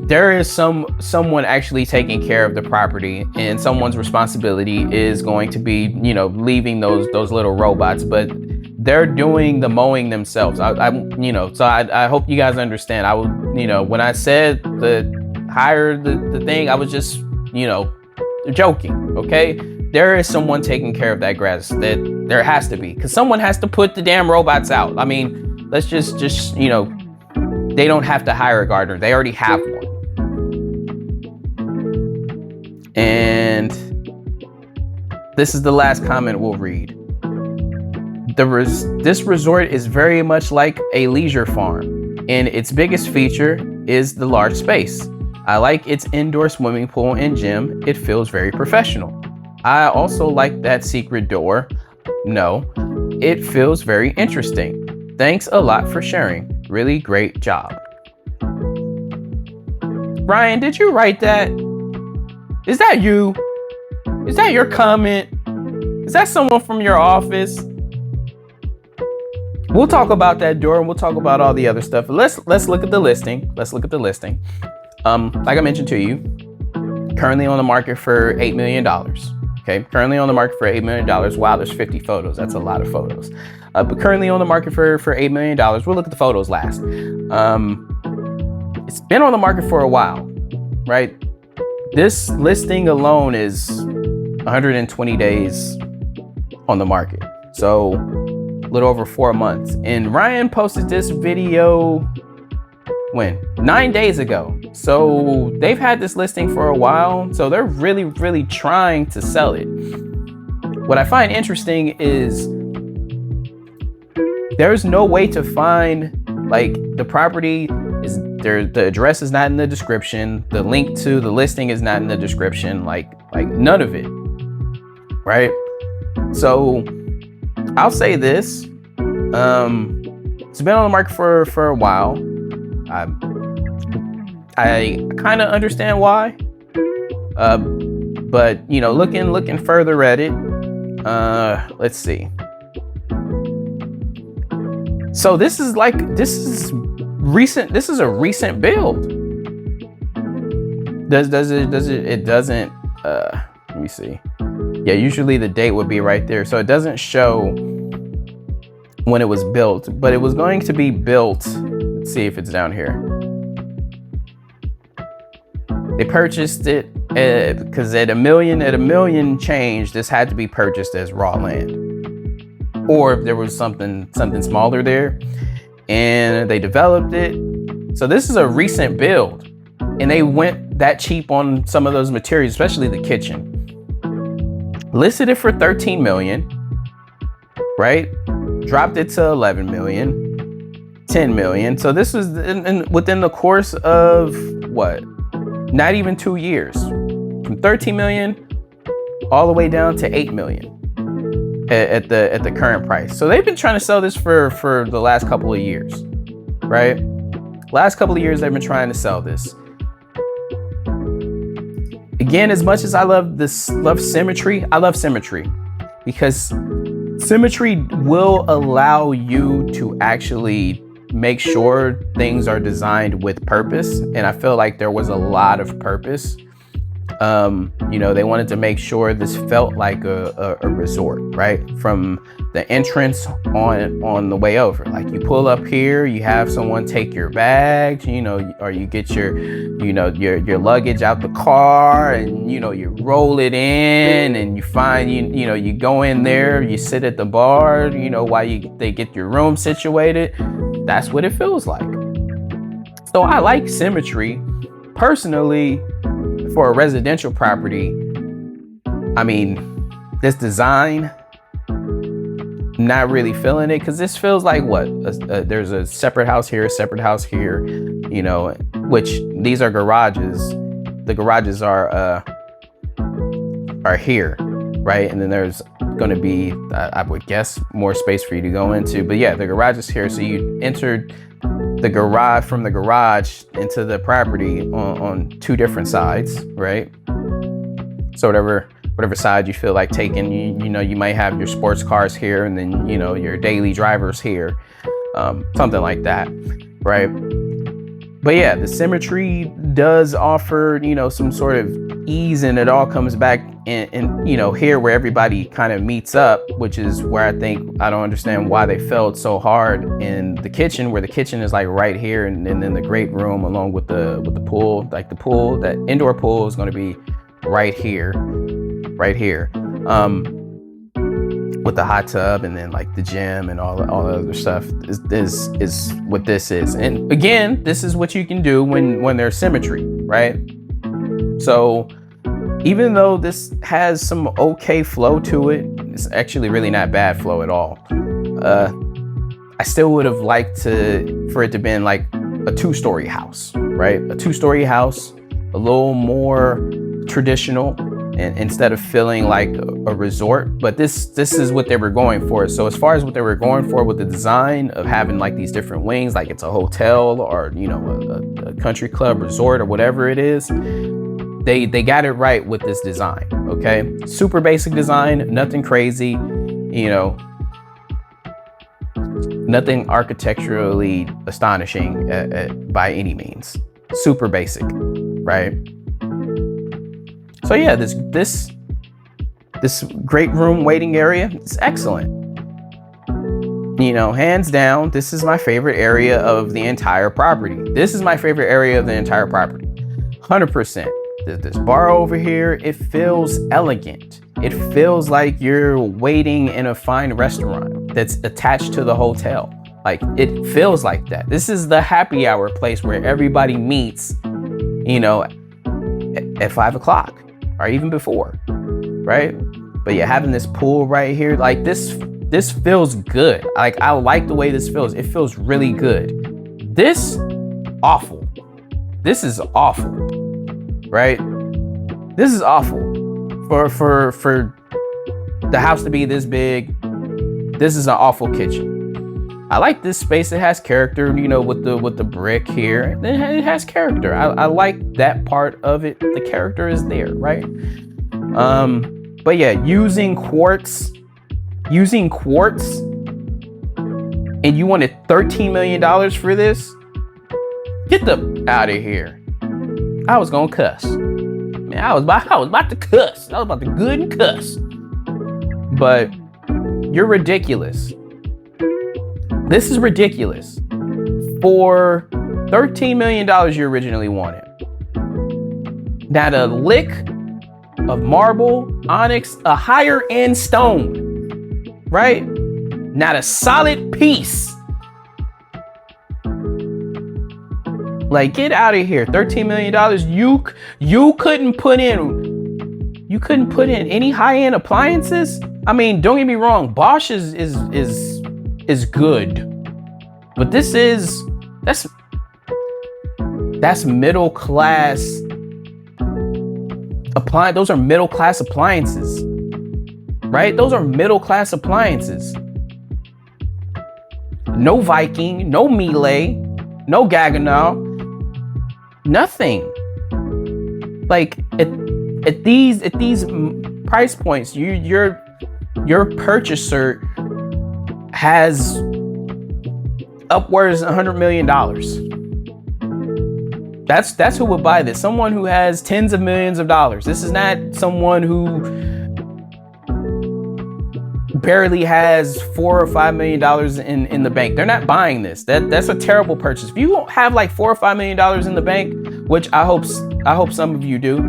There is someone actually taking care of the property, and someone's responsibility is going to be, you know, leaving those little robots, but they're doing the mowing themselves. I hope you guys understand. I would, you know, when I said hire the thing, I was just, you know, joking. Okay, there is someone taking care of that grass. That there has to be, because someone has to put the damn robots out. I mean, let's just you know, they don't have to hire a gardener. They already have one. And this is the last comment we'll read. This resort is very much like a leisure farm, and its biggest feature is the large space. I like its indoor swimming pool and gym. It feels very professional. I also like that secret door. No, it feels very interesting. Thanks a lot for sharing. Really great job. Ryan, did you write that? Is that you? Is that your comment? Is that someone from your office? We'll talk about that door, and we'll talk about all the other stuff. Let's look at the listing. Let's look at the listing. Like I mentioned to you, currently on the market for $8 million. Okay, currently on the market for $8 million. Wow, there's 50 photos. That's a lot of photos. But currently on the market for $8 million. We'll look at the photos last. It's been on the market for a while, right? This listing alone is 120 days on the market. So a little over 4 months. And Ryan posted this video when? 9 days ago. So they've had this listing for a while. So they're really, really trying to sell it. What I find interesting is There's no way to find, like, the property is there, the address is not in the description, the link to the listing is not in the description, like none of it, right? So I'll say this, it's been on the market for a while. I kind of understand why, but you know, looking further at it, let's see. So this is recent. This is a recent build. It doesn't, let me see. Yeah, usually the date would be right there. So it doesn't show when it was built, but it was going to be built. Let's see if it's down here. They purchased it because at a million change, this had to be purchased as raw land, or if there was something smaller there, and they developed it. So this is a recent build, and they went that cheap on some of those materials, especially the kitchen. Listed it for 13 million, right? Dropped it to 11 million, 10 million. So this was within the course of what? Not even 2 years, from 13 million all the way down to 8 million at the current price. So they've been trying to sell this for the last couple of years, right? Last couple of years they've been trying to sell this. Again, as much as I love symmetry, I love symmetry because symmetry will allow you to actually make sure things are designed with purpose. And I feel like there was a lot of purpose. You know, they wanted to make sure this felt like a resort, right? From the entrance on the way over. Like you pull up here, you have someone take your bags, you know, or you get your luggage out the car, and you know, you roll it in, and you find you know, you go in there, you sit at the bar, you know, while they get your room situated. That's what it feels like. So I like symmetry personally for a residential property. I mean, this design, not really feeling it, because this feels like what? There's a separate house here, you know, which these are garages. The garages are here, right? And then there's going to be, I would guess, more space for you to go into. But yeah, the garage is here. So you entered the garage from the garage into the property on two different sides, right? So whatever side you feel like taking, you know, you might have your sports cars here, and then, you know, your daily drivers here, something like that, right? But yeah, the symmetry does offer, you know, some sort of ease, and it all comes back in you know, here where everybody kind of meets up, which is where I don't understand why they felt so hard in the kitchen, where the kitchen is like right here, and then the great room along with the pool, like the pool, that indoor pool is going to be right here, with the hot tub, and then like the gym and all the other stuff is what this is. And again, this is what you can do when there's symmetry, right? So even though this has some okay flow to it, it's actually really not bad flow at all. I still would have liked for it to been like a 2-story house, right? A 2-story house, a little more traditional, and instead of feeling like a resort. But this is what they were going for. So as far as what they were going for with the design of having like these different wings, like it's a hotel or, you know, a country club resort or whatever it is, they got it right with this design. Okay, super basic design, nothing crazy, you know, nothing architecturally astonishing by any means. Super basic, right? So yeah, this great room waiting area is excellent. You know, hands down, this is my favorite area of the entire property. 100%. This bar over here, it feels elegant. It feels like you're waiting in a fine restaurant that's attached to the hotel. Like, it feels like that. This is the happy hour place where everybody meets, you know, at 5 o'clock or even before, right? But yeah, having this pool right here, like this this feels good. Like, I like the way this feels. It feels really good. This, awful. This is awful, right? This is awful. For the house to be this big, this is an awful kitchen. I like this space. It has character, you know, with the brick here. It has character. I like that part of it. The character is there, right? But yeah, using quartz, and you wanted $13 million for this? Get the out of here. I was gonna cuss. Man, I was about to cuss. I was about to good and cuss. But you're ridiculous. This is ridiculous. For $13 million you originally wanted. Not a lick of marble, onyx, a higher end stone, right? Not a solid piece. Like, get out of here. $13 million. You couldn't put in any high-end appliances. I mean, don't get me wrong, Bosch is good. But that's middle class appliance. Those are middle class appliances. Right? Those are middle class appliances. No Viking, no Miele, no Gaggenau. Nothing. Like, at these price points, your purchaser has upwards of $100 million. That's who would buy this. Someone who has tens of millions of dollars. This is not someone who barely has $4 or $5 million in the bank. They're not buying this. That's a terrible purchase. If you have like $4 or $5 million in the bank, which I hope some of you do,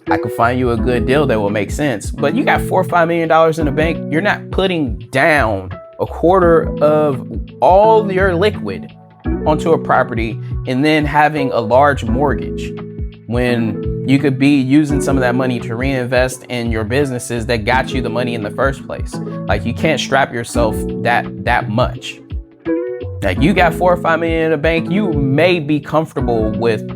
I could find you a good deal that will make sense. But you got $4 or $5 million in the bank. You're not putting down a quarter of all your liquid onto a property and then having a large mortgage when you could be using some of that money to reinvest in your businesses that got you the money in the first place. Like, you can't strap yourself that much. Like, you got $4 or $5 million in the bank, you may be comfortable with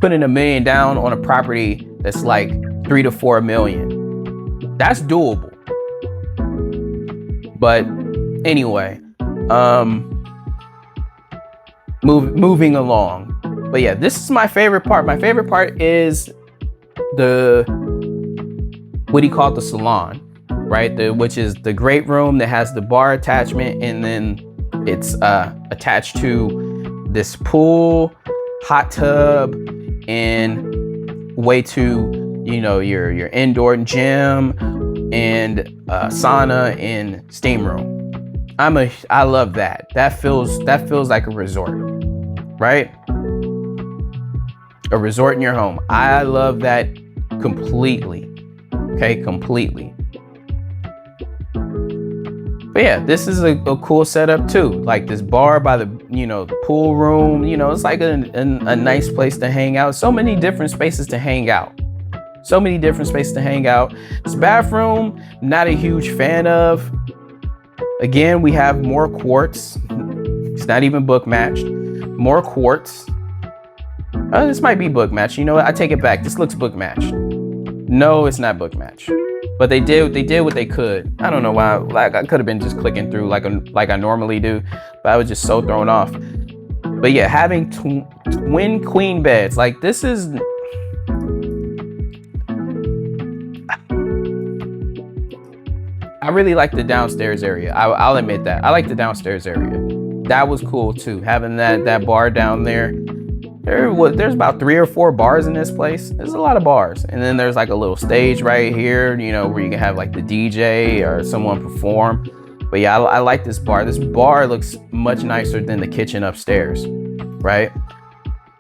putting $1 million down on a property that's like $3 to $4 million. That's doable. But anyway, moving along. But yeah, this is my favorite part. My favorite part is the salon, right? Which is the great room that has the bar attachment, and then it's attached to this pool, hot tub, and way to, you know, your indoor gym and sauna and steam room. I love that. That feels like a resort, right? A resort in your home. I love that completely. Okay, completely. But yeah, this is a cool setup too. Like, this bar by the pool room. You know, it's like a nice place to hang out. So many different spaces to hang out. This bathroom, not a huge fan of. Again, we have more quartz. It's not even book matched. More quartz. This might be book matched. You know what? I take it back. This looks book matched. No, it's not book matched. But they did what they could. I don't know why. Like, I could have been just clicking through like I normally do, but I was just so thrown off. But yeah, having twin queen beds, like, this is. I really like the downstairs area. I'll admit that. I like the downstairs area. That was cool too. Having that bar down there. There's about 3 or 4 bars in this place. There's a lot of bars. And then there's like a little stage right here, you know, where you can have like the DJ or someone perform. But yeah, I like this bar. This bar looks much nicer than the kitchen upstairs, right?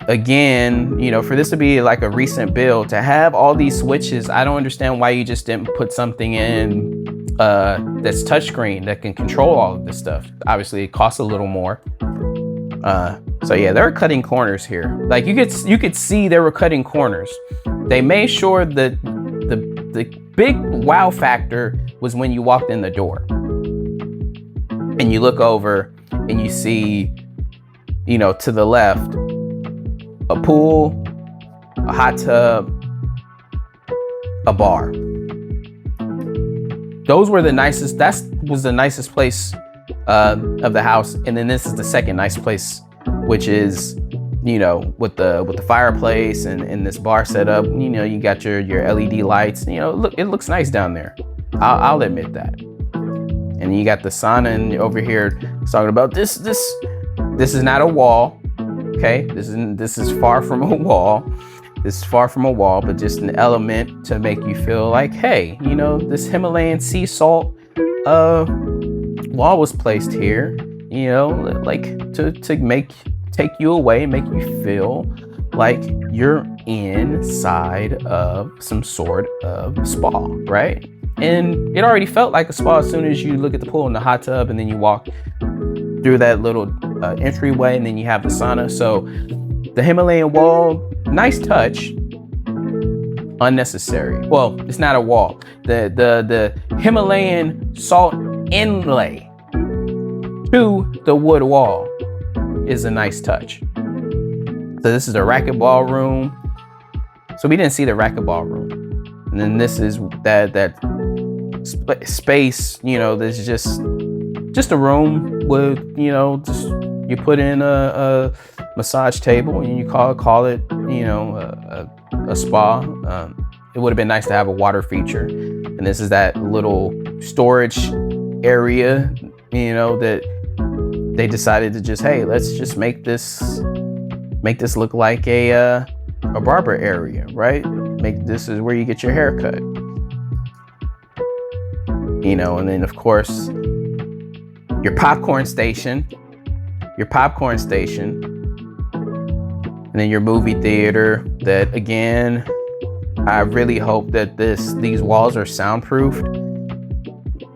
Again, you know, for this to be like a recent build, to have all these switches, I don't understand why you just didn't put something in that's touchscreen that can control all of this stuff. Obviously, it costs a little more. So yeah, they're cutting corners here. Like, you could see they were cutting corners. They made sure that the big wow factor was when you walked in the door and you look over and you see, you know, to the left, a pool, a hot tub, a bar. Those were the nicest, that was the nicest place of the house. And then this is the second nice place, which is, you know, with the fireplace and this bar set up. You know, you got your LED lights. You know, look, it looks nice down there. I'll admit that. And you got the sauna, and over here it's talking about this is not a wall. Okay, this is far from a wall. This is far from a wall, but just an element to make you feel like, hey, you know, this Himalayan sea salt wall was placed here, you know, like to take you away, make you feel like you're inside of some sort of spa, right? And it already felt like a spa as soon as you look at the pool and the hot tub, and then you walk through that little entryway, and then you have the sauna. So the Himalayan wall, nice touch, unnecessary. Well, it's not a wall. The Himalayan salt inlay to the wood wall is a nice touch. So this is a racquetball room. So we didn't see the racquetball room. And then this is that space, you know, there's just a room with, you know, just you put in a massage table and you call it, you know, a spa. It would have been nice to have a water feature. And this is that little storage area, you know, that they decided to just, hey, let's just make this look like a barber area, right? This is where you get your hair cut. You know, and then of course your popcorn station, and then your movie theater. That again, I really hope that these walls are soundproofed,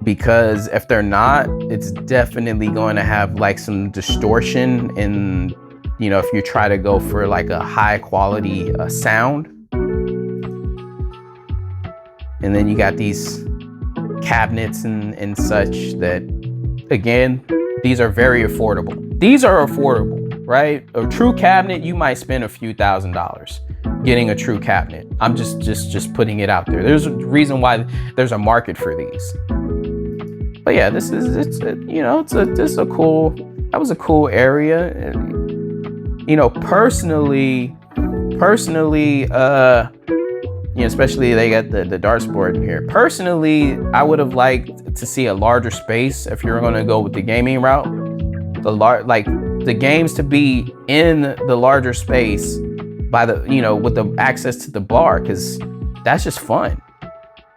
because if they're not, it's definitely going to have like some distortion. And you know, if you try to go for like a high quality sound, and then you got these cabinets and such that, again, these are very affordable. These are affordable, right? A true cabinet, you might spend a few $1,000s getting a true cabinet. I'm just putting it out there. There's a reason why there's a market for these. But yeah, this is a cool area. You know, personally, you know, especially they got the darts board in here. Personally, I would have liked to see a larger space if you're going to go with the gaming route. The games to be in the larger space by the, you know, with the access to the bar, because that's just fun.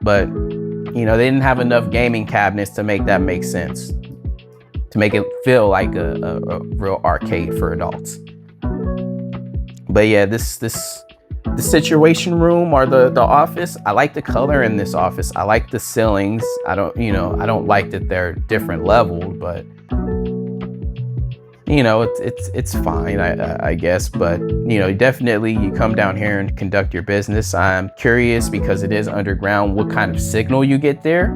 But you know, they didn't have enough gaming cabinets to make that make sense, to make it feel like a real arcade for adults. But yeah, the situation room or the office, I like the color in this office. I like the ceilings. I don't like that they're different leveled, but you know, it's fine, I guess. But you know, definitely you come down here and conduct your business. I'm curious, because it is underground, what kind of signal you get there.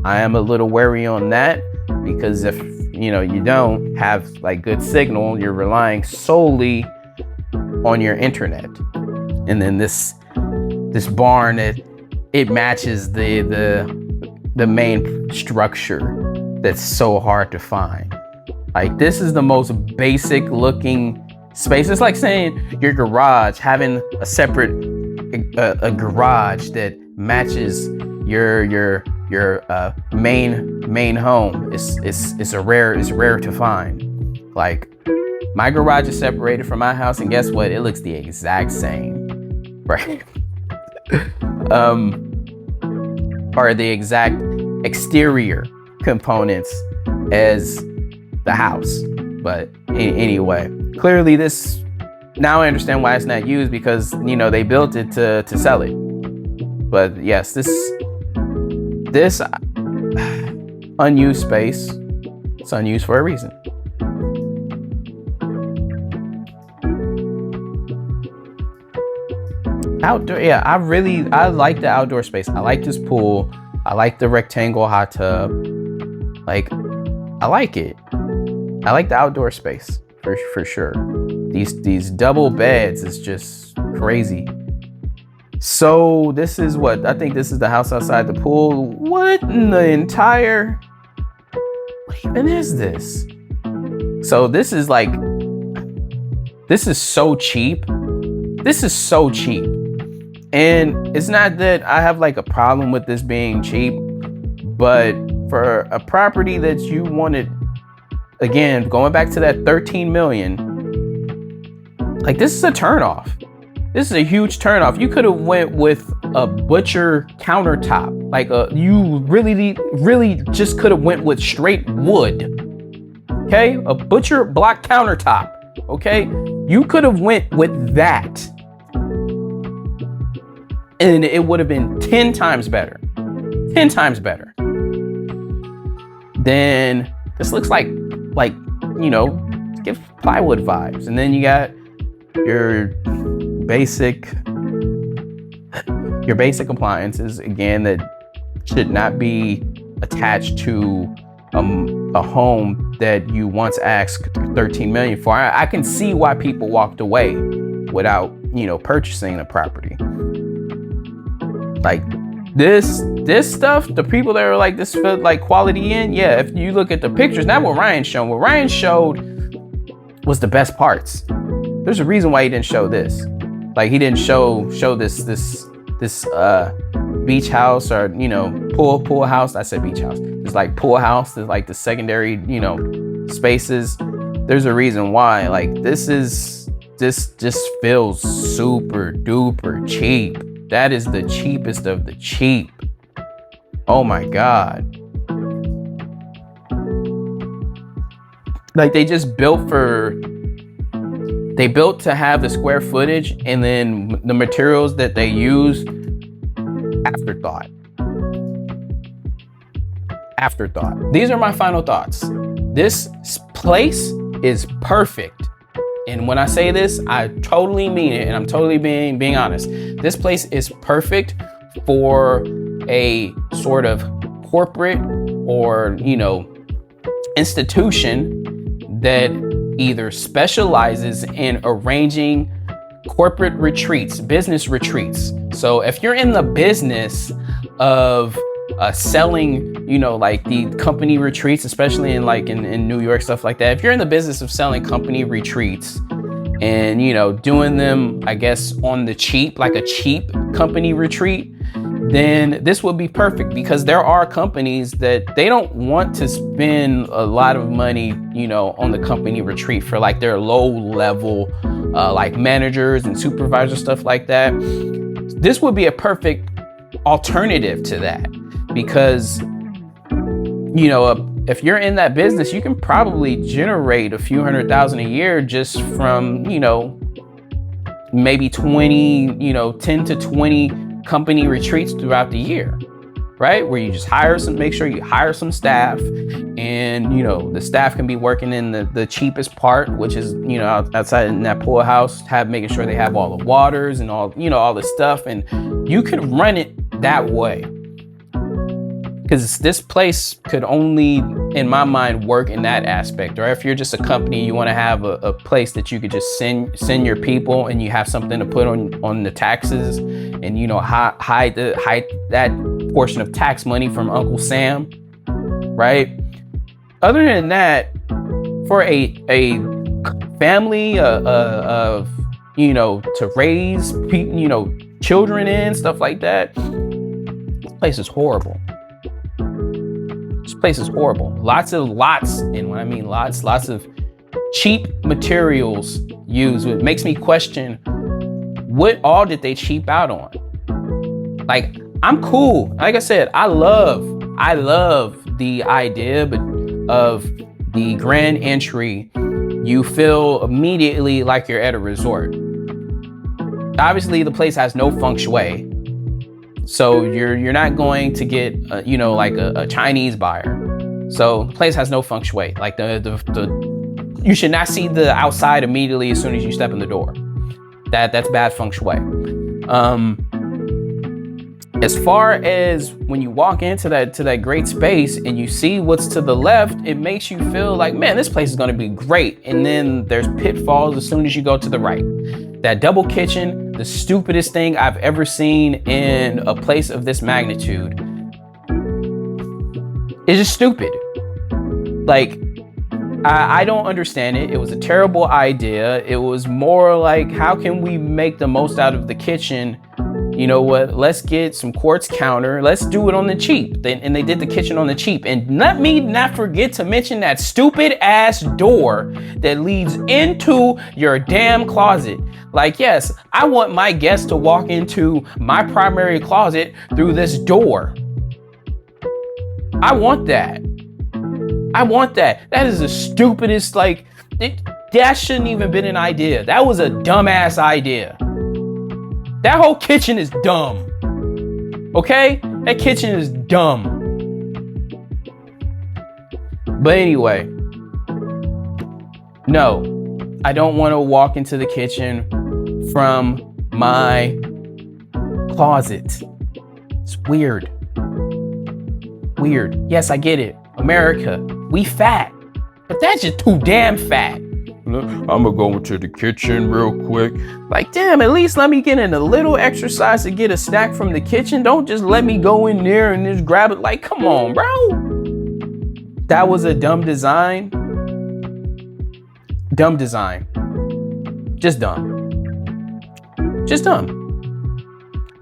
I am a little wary on that, because if you know, you don't have like good signal, you're relying solely on your internet. And then this barn, it matches the main structure that's so hard to find. Like, this is the most basic looking space. It's like saying your garage, having a separate a garage that matches your main home. It's rare to find. Like, my garage is separated from my house, and guess what? It looks the exact same, right? Or the exact exterior components as the house. But anyway, clearly this, now I understand why it's not used, because you know, they built it to sell it. But yes, this unused space, it's unused for a reason. Outdoor, yeah, I like the outdoor space. I like this pool. I like the rectangle hot tub. Like, I like it. I like the outdoor space for sure. These double beds is just crazy. So this is what, I think this is the house outside the pool. What in the entire, what even is this? So this is like, this is so cheap. This is so cheap. And it's not that I have like a problem with this being cheap, but for a property that you wanted, again, going back to that 13 million, like this is a turnoff. This is a huge turnoff. You could have went with a butcher countertop. Like you really just could have went with straight wood. Okay, a butcher block countertop. Okay, you could have went with that, and it would have been 10 times better. 10 times better. Then this looks like you know, give plywood vibes, and then you got your basic appliances, again, that should not be attached to a home that you once asked 13 million for. I can see why people walked away without, you know, purchasing the property. Like this stuff, the people that are like, this felt like quality in, yeah, if you look at the pictures, not what Ryan showed. What Ryan showed was the best parts. There's a reason why he didn't show this. Like, he didn't show this beach house, or, you know, pool house. I said beach house. It's like pool house. There's like the secondary, you know, spaces. There's a reason why. Like, this just feels super duper cheap. That is the cheapest of the cheap. Oh my God. Like, they just built to have the square footage, and then the materials that they use, afterthought. These are my final thoughts. This place is perfect. And when I say this, I totally mean it, and I'm totally being honest. This place is perfect for a sort of corporate or, you know, institution that either specializes in arranging corporate retreats, business retreats. So if you're in the business of selling, you know, like the company retreats, especially in New York, stuff like that. If you're in the business of selling company retreats and, you know, doing them, I guess, on the cheap, like a cheap company retreat, then this would be perfect, because there are companies that they don't want to spend a lot of money, you know, on the company retreat for like their low level, like managers and supervisors, stuff like that. This would be a perfect alternative to that, because, you know, if you're in that business, you can probably generate a few $100,000 a year just from, you know, maybe 10 to 20 company retreats throughout the year, right? Where you just make sure you hire some staff, and, you know, the staff can be working in the cheapest part, which is, you know, outside in that pool house, making sure they have all the waters and all, you know, all the stuff, and you could run it that way. Because this place could only, in my mind, work in that aspect. Or if you're just a company, you want to have a place that you could just send your people, and you have something to put on the taxes, and, you know, hide that portion of tax money from Uncle Sam, right? Other than that, for a family of, you know, to raise, you know, children in, stuff like that, this place is horrible. This place is horrible. Lots, and when I mean lots of cheap materials used. It makes me question, what all did they cheap out on? Like, I'm cool. Like I said, I love the idea of the grand entry. You feel immediately like you're at a resort. Obviously, the place has no feng shui. So you're not going to get, you know, like a Chinese buyer. So the place has no feng shui. Like you should not see the outside immediately as soon as you step in the door. That's bad feng shui. as far as when you walk into that great space and you see what's to the left, it makes you feel like, man, this place is going to be great. And then there's pitfalls as soon as you go to the right. That double kitchen, the stupidest thing I've ever seen in a place of this magnitude. It's just stupid. Like, I don't understand it. It was a terrible idea. It was more like, how can we make the most out of the kitchen? You know what? Let's get some quartz counter. Let's do it on the cheap. And they did the kitchen on the cheap. And let me not forget to mention that stupid ass door that leads into your damn closet. Like, yes, I want my guests to walk into my primary closet through this door. I want that. I want that. That is the stupidest, like, that shouldn't even been an idea. That was a dumbass idea. That whole kitchen is dumb. Okay? That kitchen is dumb. But anyway, no, I don't want to walk into the kitchen from my closet. It's weird. Weird. Yes, I get it. America, we fat, but that's just too damn fat. I'm gonna go into the kitchen real quick. Like, damn, at least let me get in a little exercise to get a snack from the kitchen. Don't just let me go in there and just grab it. Like, come on, bro. That was a dumb design. Dumb design. Just dumb. Just dumb.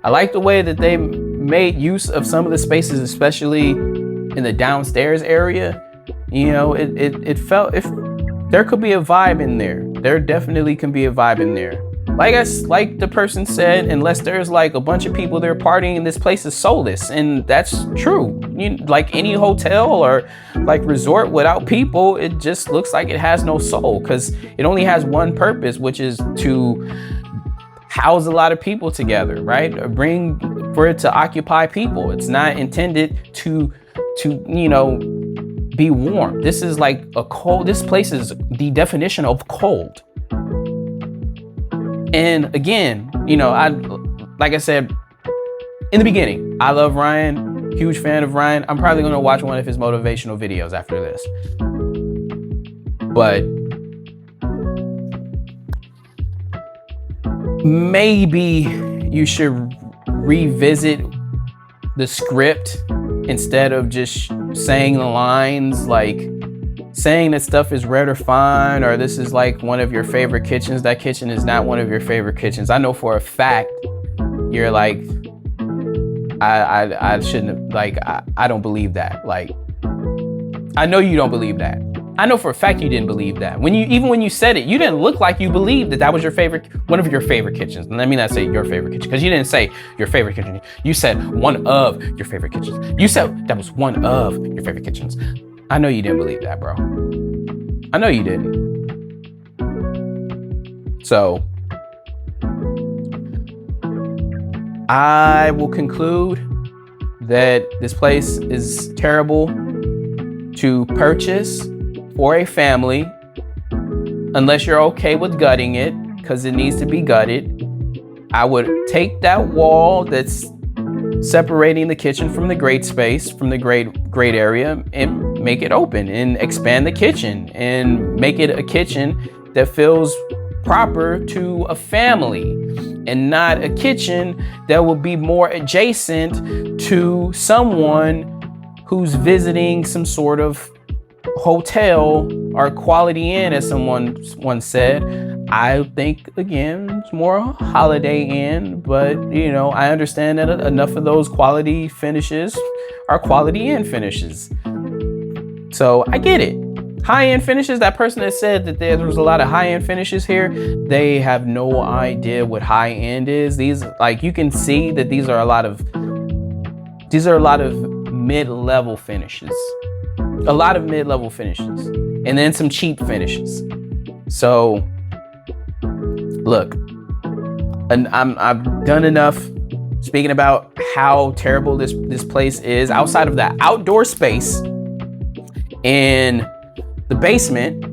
I like the way that they made use of some of the spaces, especially in the downstairs area. You know, it felt, if there could be a vibe in there. There definitely can be a vibe in there. Like the person said, unless there's like a bunch of people there partying, this place is soulless. And that's true. Like any hotel or like resort without people, it just looks like it has no soul, because it only has one purpose, which is to house a lot of people together, right? For it to occupy people. It's not intended to you know, be warm. This is like a cold. This place is the definition of cold. And again, you know, like I said in the beginning, I love Ryan, huge fan of Ryan. I'm probably going to watch one of his motivational videos after this. But maybe you should revisit the script instead of just saying the lines, like saying that stuff is red or fine, or this is like one of your favorite kitchens. That kitchen is not one of your favorite kitchens. I know for a fact you're like, I shouldn't, like, I don't believe that. Like, I know you don't believe that. I know for a fact you didn't believe that. Even when you said it, you didn't look like you believed that was your favorite, one of your favorite kitchens. And let me not say your favorite kitchen, because you didn't say your favorite kitchen. You said one of your favorite kitchens. You said that was one of your favorite kitchens. I know you didn't believe that, bro. I know you didn't. So I will conclude that this place is terrible to purchase for a family, unless you're okay with gutting it, because it needs to be gutted. I would take that wall that's separating the kitchen from the great space, from the great area, and make it open and expand the kitchen and make it a kitchen that feels proper to a family, and not a kitchen that will be more adjacent to someone who's visiting some sort of hotel or Quality Inn, as someone once said. I think, again, it's more Holiday Inn, but you know, I understand that enough of those quality finishes are Quality Inn finishes. So I get it. High-end finishes, that person that said that there was a lot of high-end finishes here, they have no idea what high-end is. These, like, you can see that these are a lot of mid-level finishes. A lot of mid-level finishes, and then some cheap finishes. So look, and I've done enough speaking about how terrible this place is. Outside of the outdoor space and the basement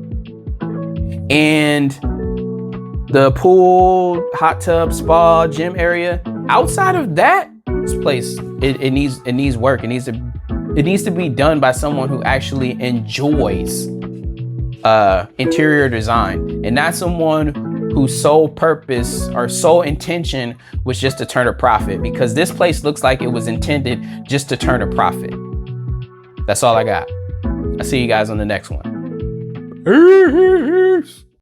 and the pool, hot tub, spa, gym area, outside of that, This place, it needs work. It needs to be done by someone who actually enjoys interior design, and not someone whose sole purpose or sole intention was just to turn a profit, because this place looks like it was intended just to turn a profit. That's all I got. I'll see you guys on the next one.